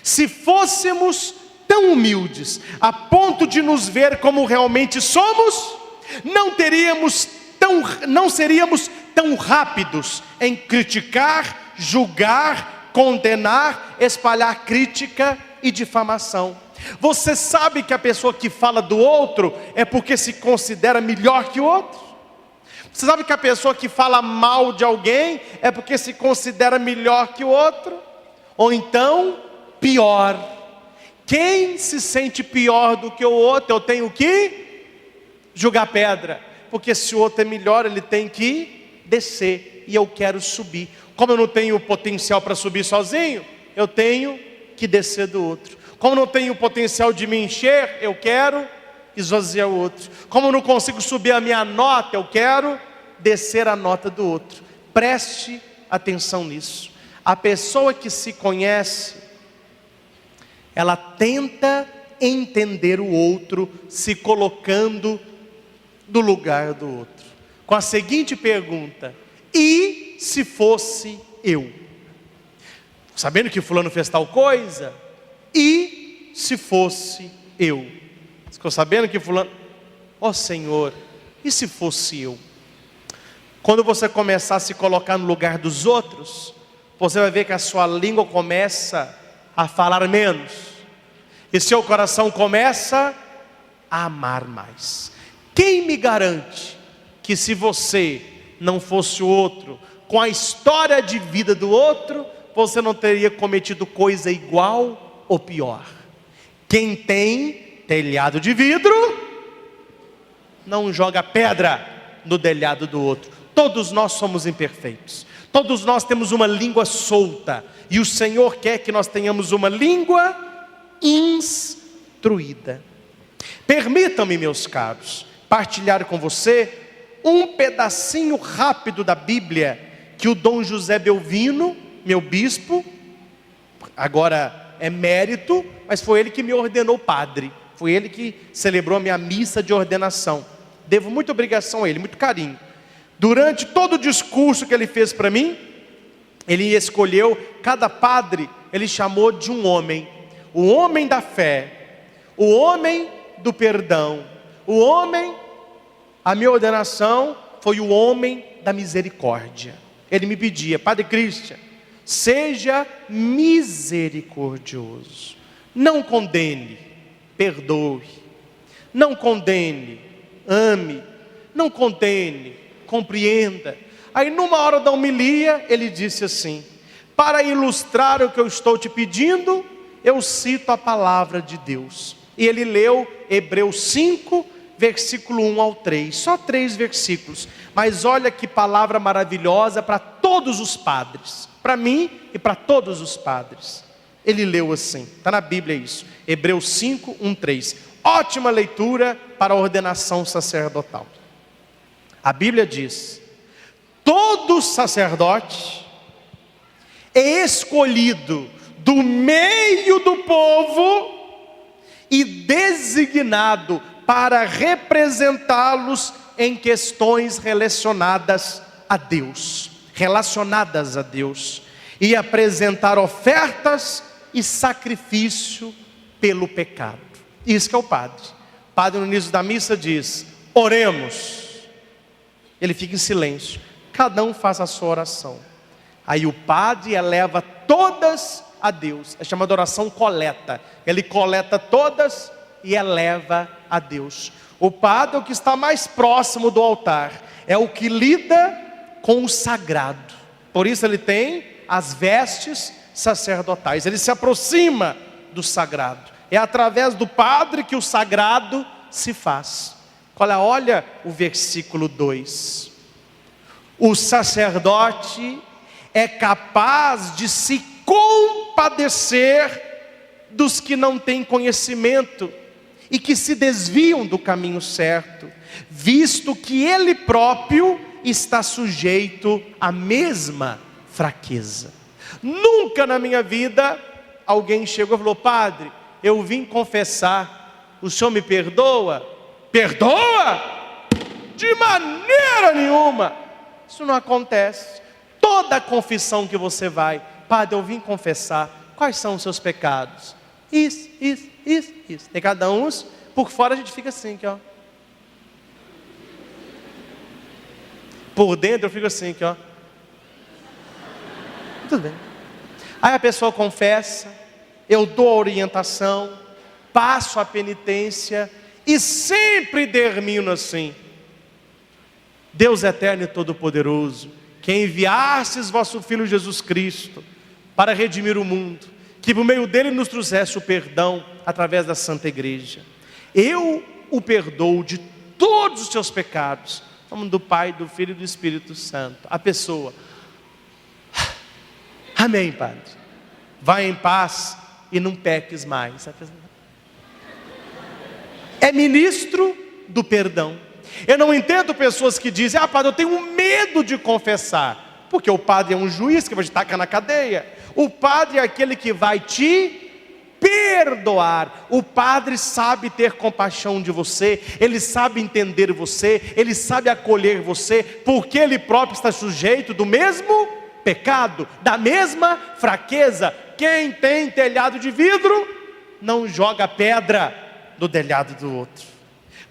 Se fôssemos tão humildes a ponto de nos ver como realmente somos, não seríamos tão rápidos em criticar, julgar, condenar, espalhar crítica e difamação. Você sabe que a pessoa que fala do outro é porque se considera melhor que o outro? Você sabe que a pessoa que fala mal de alguém é porque se considera melhor que o outro? Ou então, pior. Quem se sente pior do que o outro, eu tenho que jogar pedra. Porque se o outro é melhor, ele tem que descer. E eu quero subir. Como eu não tenho potencial para subir sozinho, eu tenho que descer do outro. Como eu não tenho potencial de me encher, eu quero esvaziar o outro. Como eu não consigo subir a minha nota, eu quero descer a nota do outro. Preste atenção nisso. A pessoa que se conhece, ela tenta entender o outro, se colocando no lugar do outro, com a seguinte pergunta: e se fosse eu? Sabendo que fulano fez tal coisa, e se fosse eu? Ficou sabendo que fulano... Ó Senhor, e se fosse eu? Quando você começar a se colocar no lugar dos outros, você vai ver que a sua língua começa a falar menos, e seu coração começa a amar mais. Quem me garante que se você não fosse o outro, com a história de vida do outro, você não teria cometido coisa igual ou pior? Quem tem telhado de vidro, não joga pedra no telhado do outro. Todos nós somos imperfeitos. Todos nós temos uma língua solta. E o Senhor quer que nós tenhamos uma língua instruída. Permitam-me, meus caros, partilhar com você um pedacinho rápido da Bíblia que o Dom José Belvino, meu bispo, agora é mérito, mas foi ele que me ordenou padre. Foi ele que celebrou a minha missa de ordenação. Devo muita obrigação a ele, muito carinho. Durante todo o discurso que ele fez para mim, ele escolheu cada padre, ele chamou de um homem. O homem da fé, o homem do perdão, o homem... A minha ordenação foi o homem da misericórdia. Ele me pedia: Padre Cristian, seja misericordioso. Não condene, perdoe. Não condene, ame. Não condene, compreenda. Aí numa hora da homilia, ele disse assim: para ilustrar o que eu estou te pedindo, eu cito a palavra de Deus. E ele leu Hebreus 5, versículo 1 ao 3, só 3 versículos, mas olha que palavra maravilhosa para todos os padres, para mim e para todos os padres. Ele leu assim, está na Bíblia isso: Hebreus 5, 1, 3. Ótima leitura para a ordenação sacerdotal. A Bíblia diz: todo sacerdote é escolhido do meio do povo e designado para representá-los em questões relacionadas a Deus, e apresentar ofertas e sacrifício pelo pecado. Isso que é o padre. O padre no início da missa diz: oremos. Ele fica em silêncio, cada um faz a sua oração. Aí o padre eleva todas a Deus, é chamada oração coleta. Ele coleta todas e eleva a Deus. O padre é o que está mais próximo do altar, é o que lida com o sagrado. Por isso ele tem as vestes sacerdotais, ele se aproxima do sagrado. É através do padre que o sagrado se faz. Olha o versículo 2. O sacerdote é capaz de se compadecer dos que não têm conhecimento e que se desviam do caminho certo, visto que ele próprio está sujeito à mesma fraqueza. Nunca na minha vida alguém chegou e falou: padre, eu vim confessar, o senhor me perdoa? Perdoa? De maneira nenhuma. Isso não acontece. Toda confissão que você vai: padre, eu vim confessar, quais são os seus pecados? Isso. Tem cada um, por fora a gente fica assim, aqui, ó. Por dentro eu fico assim, aqui, ó. Tudo bem. Aí a pessoa confessa, eu dou a orientação, passo a penitência e sempre termino assim: Deus eterno e todo-poderoso, que enviastes vosso Filho Jesus Cristo para redimir o mundo, que por meio dele nos trouxesse o perdão através da Santa Igreja, eu o perdoo de todos os seus pecados, em nome do Pai, do Filho e do Espírito Santo. A pessoa: amém, padre, vai em paz e não peques mais. É ministro do perdão. Eu não entendo pessoas que dizem: padre, eu tenho medo de confessar, porque o padre é um juiz que vai te tacar na cadeia. O padre é aquele que vai te perdoar. O padre sabe ter compaixão de você, ele sabe entender você, ele sabe acolher você, porque ele próprio está sujeito do mesmo pecado, da mesma fraqueza. Quem tem telhado de vidro não joga pedra do telhado do outro.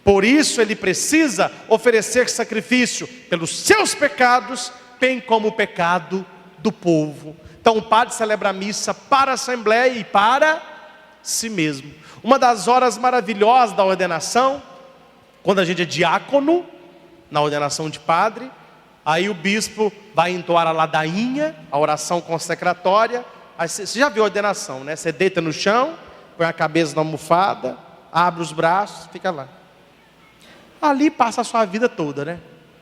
Por isso ele precisa oferecer sacrifício pelos seus pecados, bem como o pecado do povo. Então o padre celebra a missa para a assembleia e para si mesmo. Uma das horas maravilhosas da ordenação, quando a gente é diácono, na ordenação de padre, aí o bispo vai entoar a ladainha, a oração consecratória. Aí você já viu a ordenação, né? Você deita no chão, põe a cabeça na almofada, abre os braços, fica lá. Ali passa a sua vida toda, né?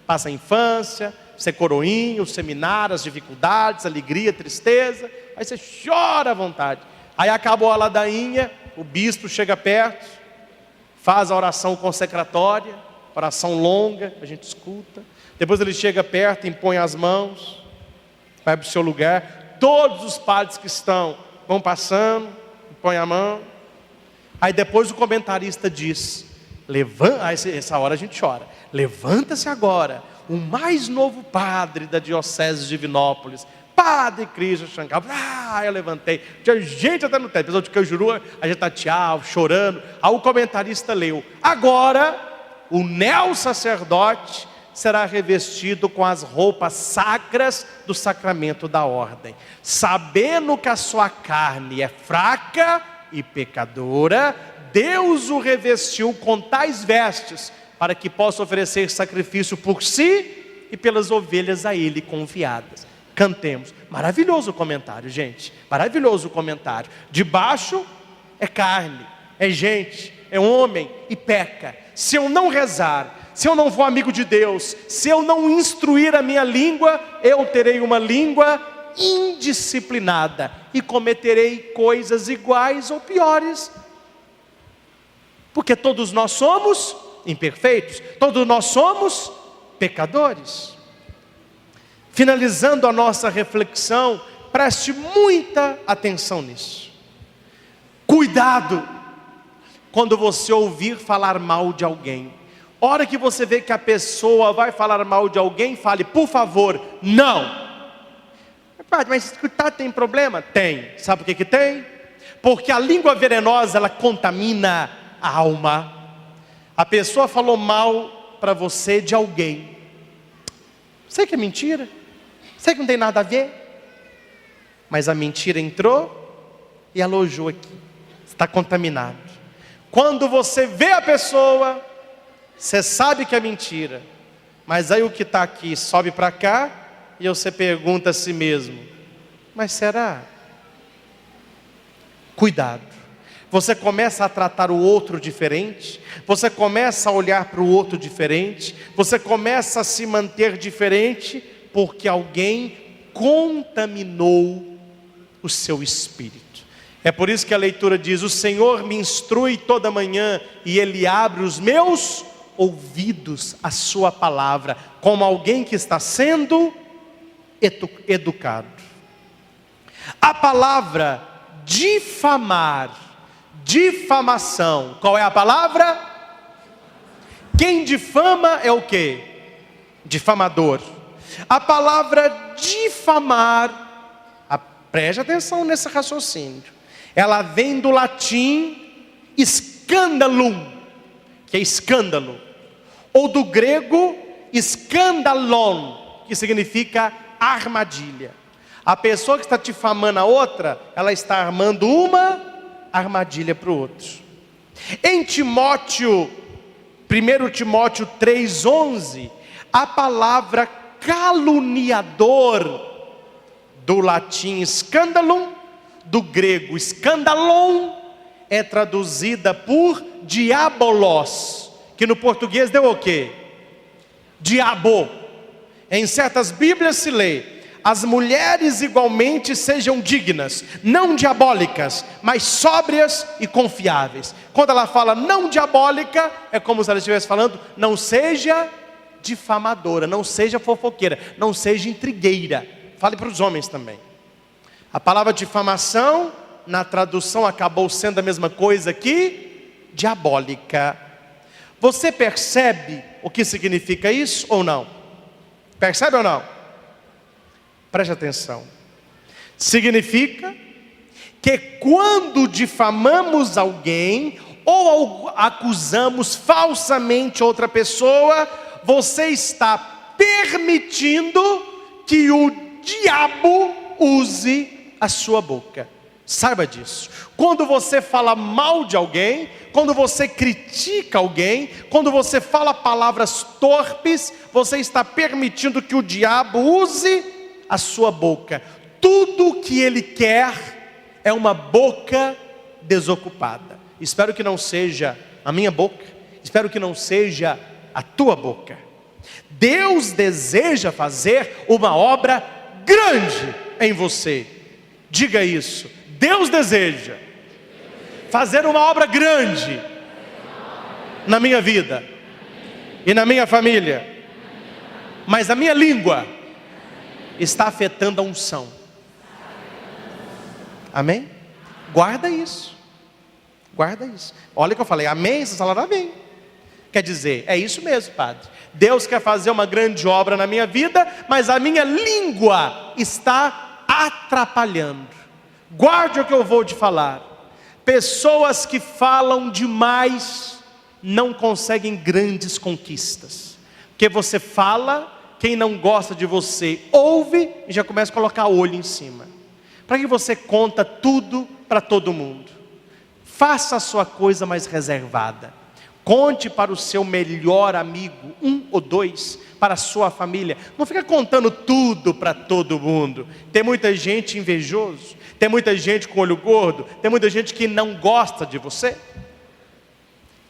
Passa a infância, ser coroinha, o seminário, as dificuldades, alegria, tristeza. Aí você chora à vontade. Aí acabou a ladainha, o bispo chega perto, faz a oração consecratória, oração longa, a gente escuta. Depois ele chega perto, impõe as mãos, vai para o seu lugar. Todos os padres que estão vão passando, impõe a mão. Aí depois o comentarista diz: essa hora a gente chora. Levanta-se agora o mais novo padre da diocese de Divinópolis, Padre Cristo Shankar. Eu levantei, tinha gente até no teto, pessoal de Cajuru, a gente está tchau, chorando. Aí o comentarista leu: agora o neo-sacerdote será revestido com as roupas sacras do sacramento da ordem, sabendo que a sua carne é fraca e pecadora, Deus o revestiu com tais vestes, para que possa oferecer sacrifício por si e pelas ovelhas a ele confiadas. Cantemos. Maravilhoso o comentário, gente, maravilhoso o comentário. De baixo é carne, é gente, é homem e peca. Se eu não rezar, se eu não for amigo de Deus, se eu não instruir a minha língua, eu terei uma língua indisciplinada e cometerei coisas iguais ou piores Porque todos nós somos imperfeitos, todos nós somos pecadores. Finalizando a nossa reflexão, preste muita atenção nisso. Cuidado quando você ouvir falar mal de alguém. Hora que você vê que a pessoa vai falar mal de alguém, fale, por favor, não. Mas escutar tem problema? Tem. Sabe por que tem? Porque a língua venenosa, ela contamina a alma. A pessoa falou mal para você de alguém. Sei que é mentira. Sei que não tem nada a ver. Mas a mentira entrou e alojou aqui. Está contaminado. Quando você vê a pessoa, você sabe que é mentira. Mas aí o que está aqui sobe para cá e você pergunta a si mesmo, mas será? Cuidado. Você começa a tratar o outro diferente, você começa a olhar para o outro diferente, você começa a se manter diferente, porque alguém contaminou o seu espírito. É por isso que a leitura diz, o Senhor me instrui toda manhã, e Ele abre os meus ouvidos à sua palavra, como alguém que está sendo educado. A palavra difamar, difamação, qual é a palavra? Quem difama é o quê? Difamador. A palavra difamar, preste atenção nesse raciocínio, ela vem do latim scandalum, que é escândalo, ou do grego skandalon, que significa armadilha. A pessoa que está difamando a outra, ela está armando uma armadilha para o outro. Em Timóteo, 1 Timóteo 3,11, a palavra caluniador, do latim scandalum, do grego scandalon, é traduzida por diabolos, que no português deu o quê? Diabo. Em certas Bíblias se lê, as mulheres igualmente sejam dignas, não diabólicas, mas sóbrias e confiáveis. Quando ela fala não diabólica, é como se ela estivesse falando, não seja difamadora, não seja fofoqueira, não seja intrigueira. Fale para os homens também. A palavra difamação, na tradução acabou sendo a mesma coisa que diabólica. Você percebe o que significa isso ou não? Percebe ou não? Preste atenção. Significa que quando difamamos alguém ou acusamos falsamente outra pessoa, você está permitindo que o diabo use a sua boca. Saiba disso. Quando você fala mal de alguém, quando você critica alguém, quando você fala palavras torpes, você está permitindo que o diabo use a sua boca. Tudo o que ele quer é uma boca desocupada. Espero que não seja a minha boca, espero que não seja a tua boca. Deus deseja fazer uma obra grande em você. Diga isso. Deus deseja fazer uma obra grande na minha vida e na minha família, mas a minha língua está afetando a unção. Amém? Guarda isso. Guarda isso. Olha o que eu falei, amém? Vocês falaram amém. Quer dizer, é isso mesmo, Padre. Deus quer fazer uma grande obra na minha vida, mas a minha língua está atrapalhando. Guarde o que eu vou te falar. Pessoas que falam demais não conseguem grandes conquistas. Porque você fala, quem não gosta de você ouve e já começa a colocar olho em cima. Para que você conta tudo para todo mundo? Faça a sua coisa mais reservada. Conte para o seu melhor amigo, 1 ou 2, para a sua família. Não fica contando tudo para todo mundo. Tem muita gente invejoso, tem muita gente com olho gordo, tem muita gente que não gosta de você.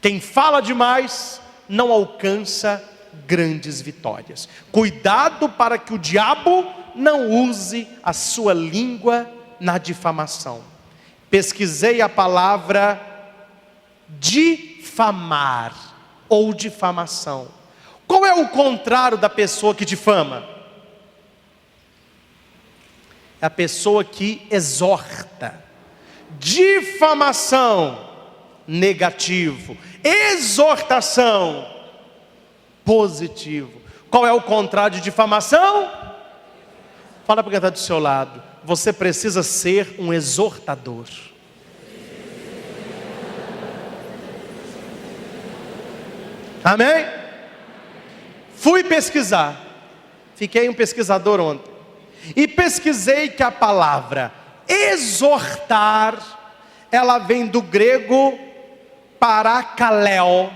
Quem fala demais não alcança grandes vitórias. Cuidado para que o diabo não use a sua língua na difamação. Pesquisei a palavra difamação. difamar ou difamação. Qual é o contrário da pessoa que difama? É a pessoa que exorta. Difamação, negativo. Exortação, positivo. Qual é o contrário de difamação? Fala para quem está do seu lado. Você precisa ser um exortador. Amém? Fui pesquisar. Fiquei um pesquisador ontem. E pesquisei que a palavra exortar, ela vem do grego parakaleo.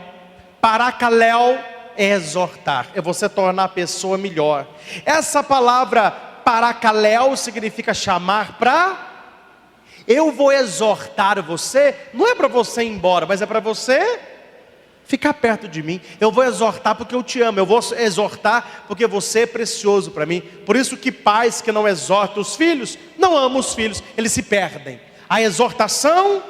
Parakaleo é exortar, é você tornar a pessoa melhor. Essa palavra parakaleo significa chamar para... Eu vou exortar você, não é para você ir embora, mas é para você ficar perto de mim. Eu vou exortar porque eu te amo. Eu vou exortar porque você é precioso para mim. Por isso que pais que não exortam os filhos, não amam os filhos, eles se perdem. A exortação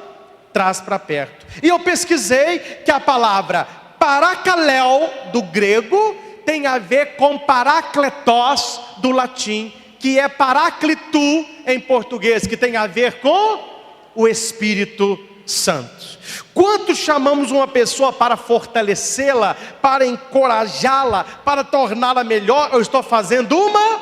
traz para perto. E eu pesquisei que a palavra parakaleo do grego tem a ver com parakletos do latim, que é paráclito em português, que tem a ver com o Espírito Santo. Quanto chamamos uma pessoa para fortalecê-la, para encorajá-la, para torná-la melhor? Eu estou fazendo uma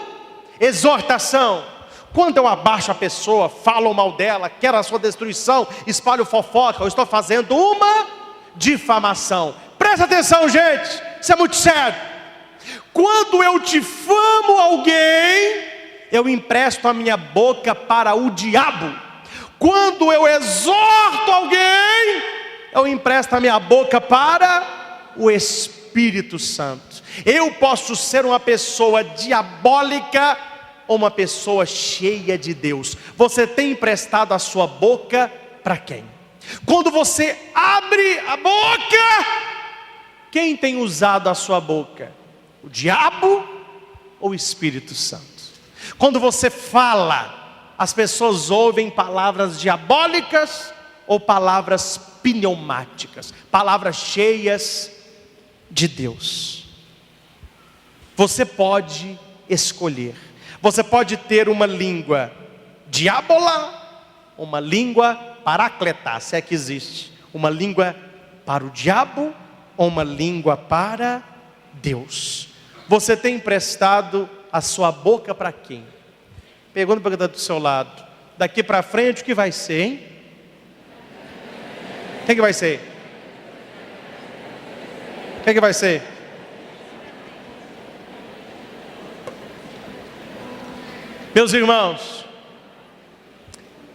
exortação. Quando eu abaixo a pessoa, falo mal dela, quero a sua destruição, espalho fofoca, eu estou fazendo uma difamação. Presta atenção, gente, isso é muito sério. Quando eu difamo alguém, eu empresto a minha boca para o diabo. Quando eu exorto alguém, eu empresto a minha boca para o Espírito Santo. Eu posso ser uma pessoa diabólica ou uma pessoa cheia de Deus. Você tem emprestado a sua boca para quem? Quando você abre a boca, quem tem usado a sua boca? O diabo ou o Espírito Santo? Quando você fala, as pessoas ouvem palavras diabólicas ou palavras pneumáticas, palavras cheias de Deus. Você pode escolher. Você pode ter uma língua diabola, uma língua paracletá, se é que existe. Uma língua para o diabo ou uma língua para Deus. Você tem emprestado a sua boca para quem? Pergunta para quem está do seu lado. Daqui para frente o que vai ser, hein? Quem que vai ser? Quem que vai ser? Meus irmãos,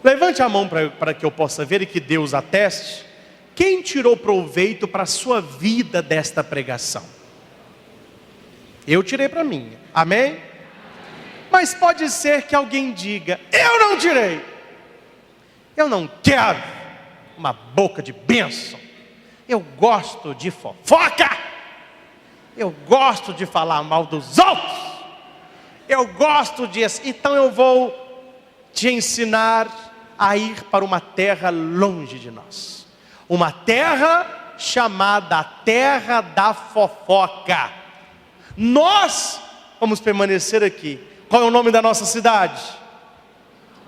levante a mão para que eu possa ver e que Deus ateste. Quem tirou proveito para a sua vida desta pregação? Eu tirei para mim, amém? Mas pode ser que alguém diga: eu não tirei. Eu não quero uma boca de bênção. Eu gosto de fofoca. Eu gosto de falar mal dos outros. Eu gosto disso. Então eu vou te ensinar a ir para uma terra longe de nós. Uma terra chamada terra da fofoca. Nós vamos permanecer aqui. Qual é o nome da nossa cidade?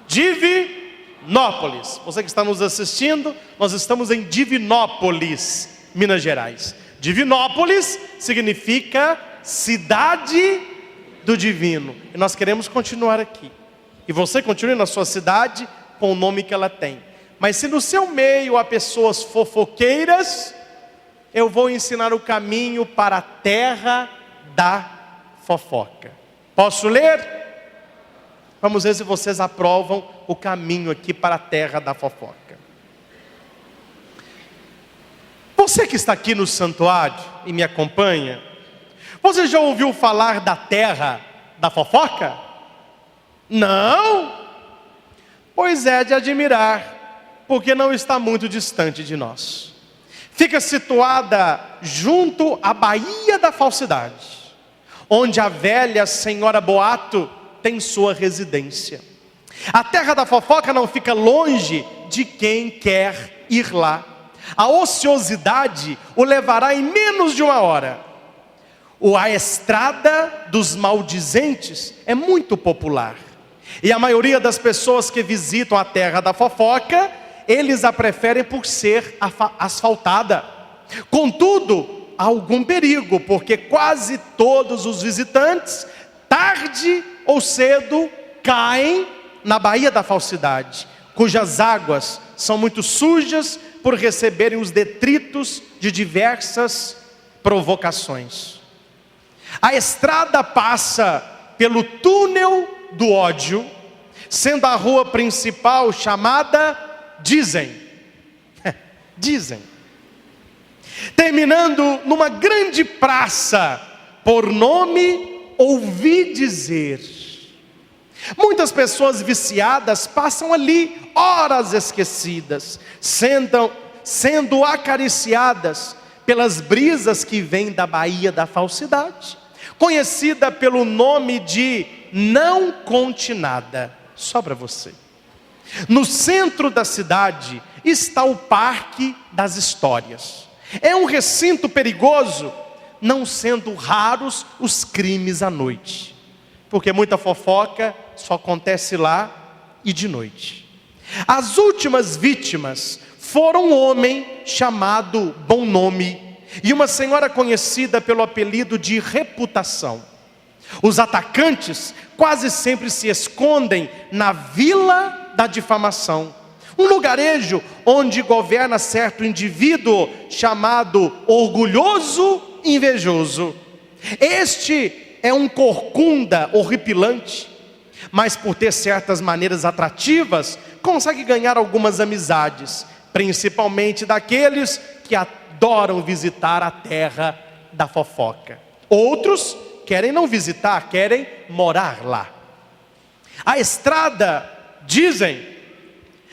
Divinópolis. Você que está nos assistindo, nós estamos em Divinópolis, Minas Gerais. Divinópolis significa cidade do divino. E nós queremos continuar aqui. E você continue na sua cidade com o nome que ela tem. Mas se no seu meio há pessoas fofoqueiras, eu vou ensinar o caminho para a terra da fofoca. Posso ler? Vamos ver se vocês aprovam o caminho aqui para a terra da fofoca. Você que está aqui no santuário e me acompanha, você já ouviu falar da terra da fofoca? Não? Pois é de admirar, porque não está muito distante de nós. Fica situada junto à Baía da Falsidade, onde a velha senhora Boato tem sua residência. A terra da fofoca não fica longe de quem quer ir lá. A ociosidade o levará em menos de 1 hora. A estrada dos maldizentes é muito popular. E a maioria das pessoas que visitam a terra da fofoca, eles a preferem por ser asfaltada. Contudo, há algum perigo, porque quase todos os visitantes, tarde ou cedo, caem na baía da falsidade, cujas águas são muito sujas por receberem os detritos de diversas provocações. A estrada passa pelo túnel do ódio, sendo a rua principal chamada Dizem. Dizem. Terminando numa grande praça, por nome Ouvi Dizer. Muitas pessoas viciadas passam ali horas esquecidas, sendo acariciadas pelas brisas que vêm da baía da falsidade, conhecida pelo nome de Não Conte Nada, só para você. No centro da cidade está o Parque das Histórias. É um recinto perigoso, não sendo raros os crimes à noite, porque muita fofoca só acontece lá e de noite. As últimas vítimas foram um homem chamado Bom Nome e uma senhora conhecida pelo apelido de Reputação. Os atacantes quase sempre se escondem na Vila da Difamação, um lugarejo onde governa certo indivíduo chamado Orgulhoso Invejoso. Este é um corcunda horripilante, mas por ter certas maneiras atrativas, consegue ganhar algumas amizades, principalmente daqueles que adoram visitar a terra da fofoca. Outros querem não visitar, querem morar lá. A estrada, dizem,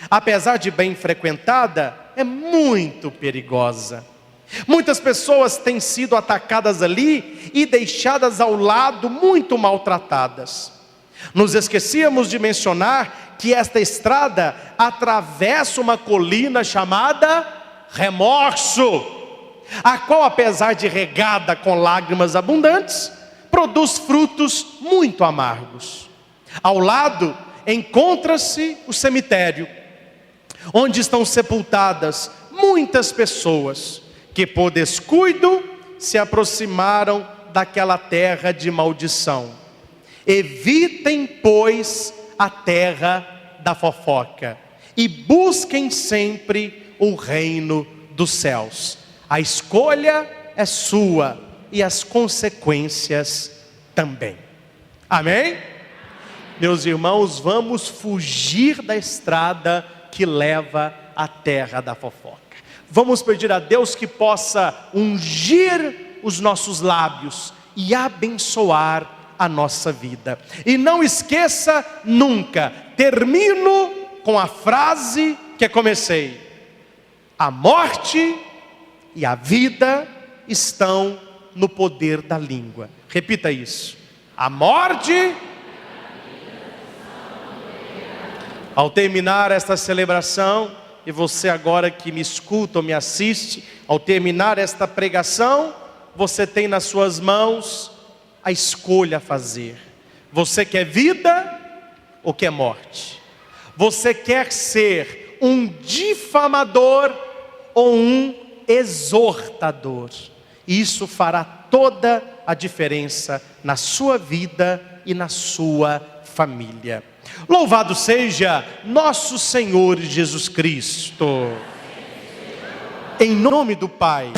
apesar de bem frequentada, é muito perigosa. Muitas pessoas têm sido atacadas ali e deixadas ao lado muito maltratadas. Nos esquecíamos de mencionar que esta estrada atravessa uma colina chamada Remorso, a qual, apesar de regada com lágrimas abundantes, produz frutos muito amargos. Ao lado encontra-se o cemitério, onde estão sepultadas muitas pessoas que por descuido se aproximaram daquela terra de maldição. Evitem, pois, a terra da fofoca e busquem sempre o reino dos céus. A escolha é sua e as consequências também. Amém? Meus irmãos, vamos fugir da estrada que leva à terra da fofoca. Vamos pedir a Deus que possa ungir os nossos lábios e abençoar a nossa vida. E não esqueça nunca, termino com a frase que comecei: a morte e a vida estão no poder da língua. Repita isso: a morte. Ao terminar esta celebração, e você agora que me escuta ou me assiste, ao terminar esta pregação, você tem nas suas mãos a escolha a fazer. Você quer vida ou quer morte? Você quer ser um difamador ou um exortador? Isso fará toda a diferença na sua vida e na sua família. Louvado seja nosso Senhor Jesus Cristo. Em nome do Pai,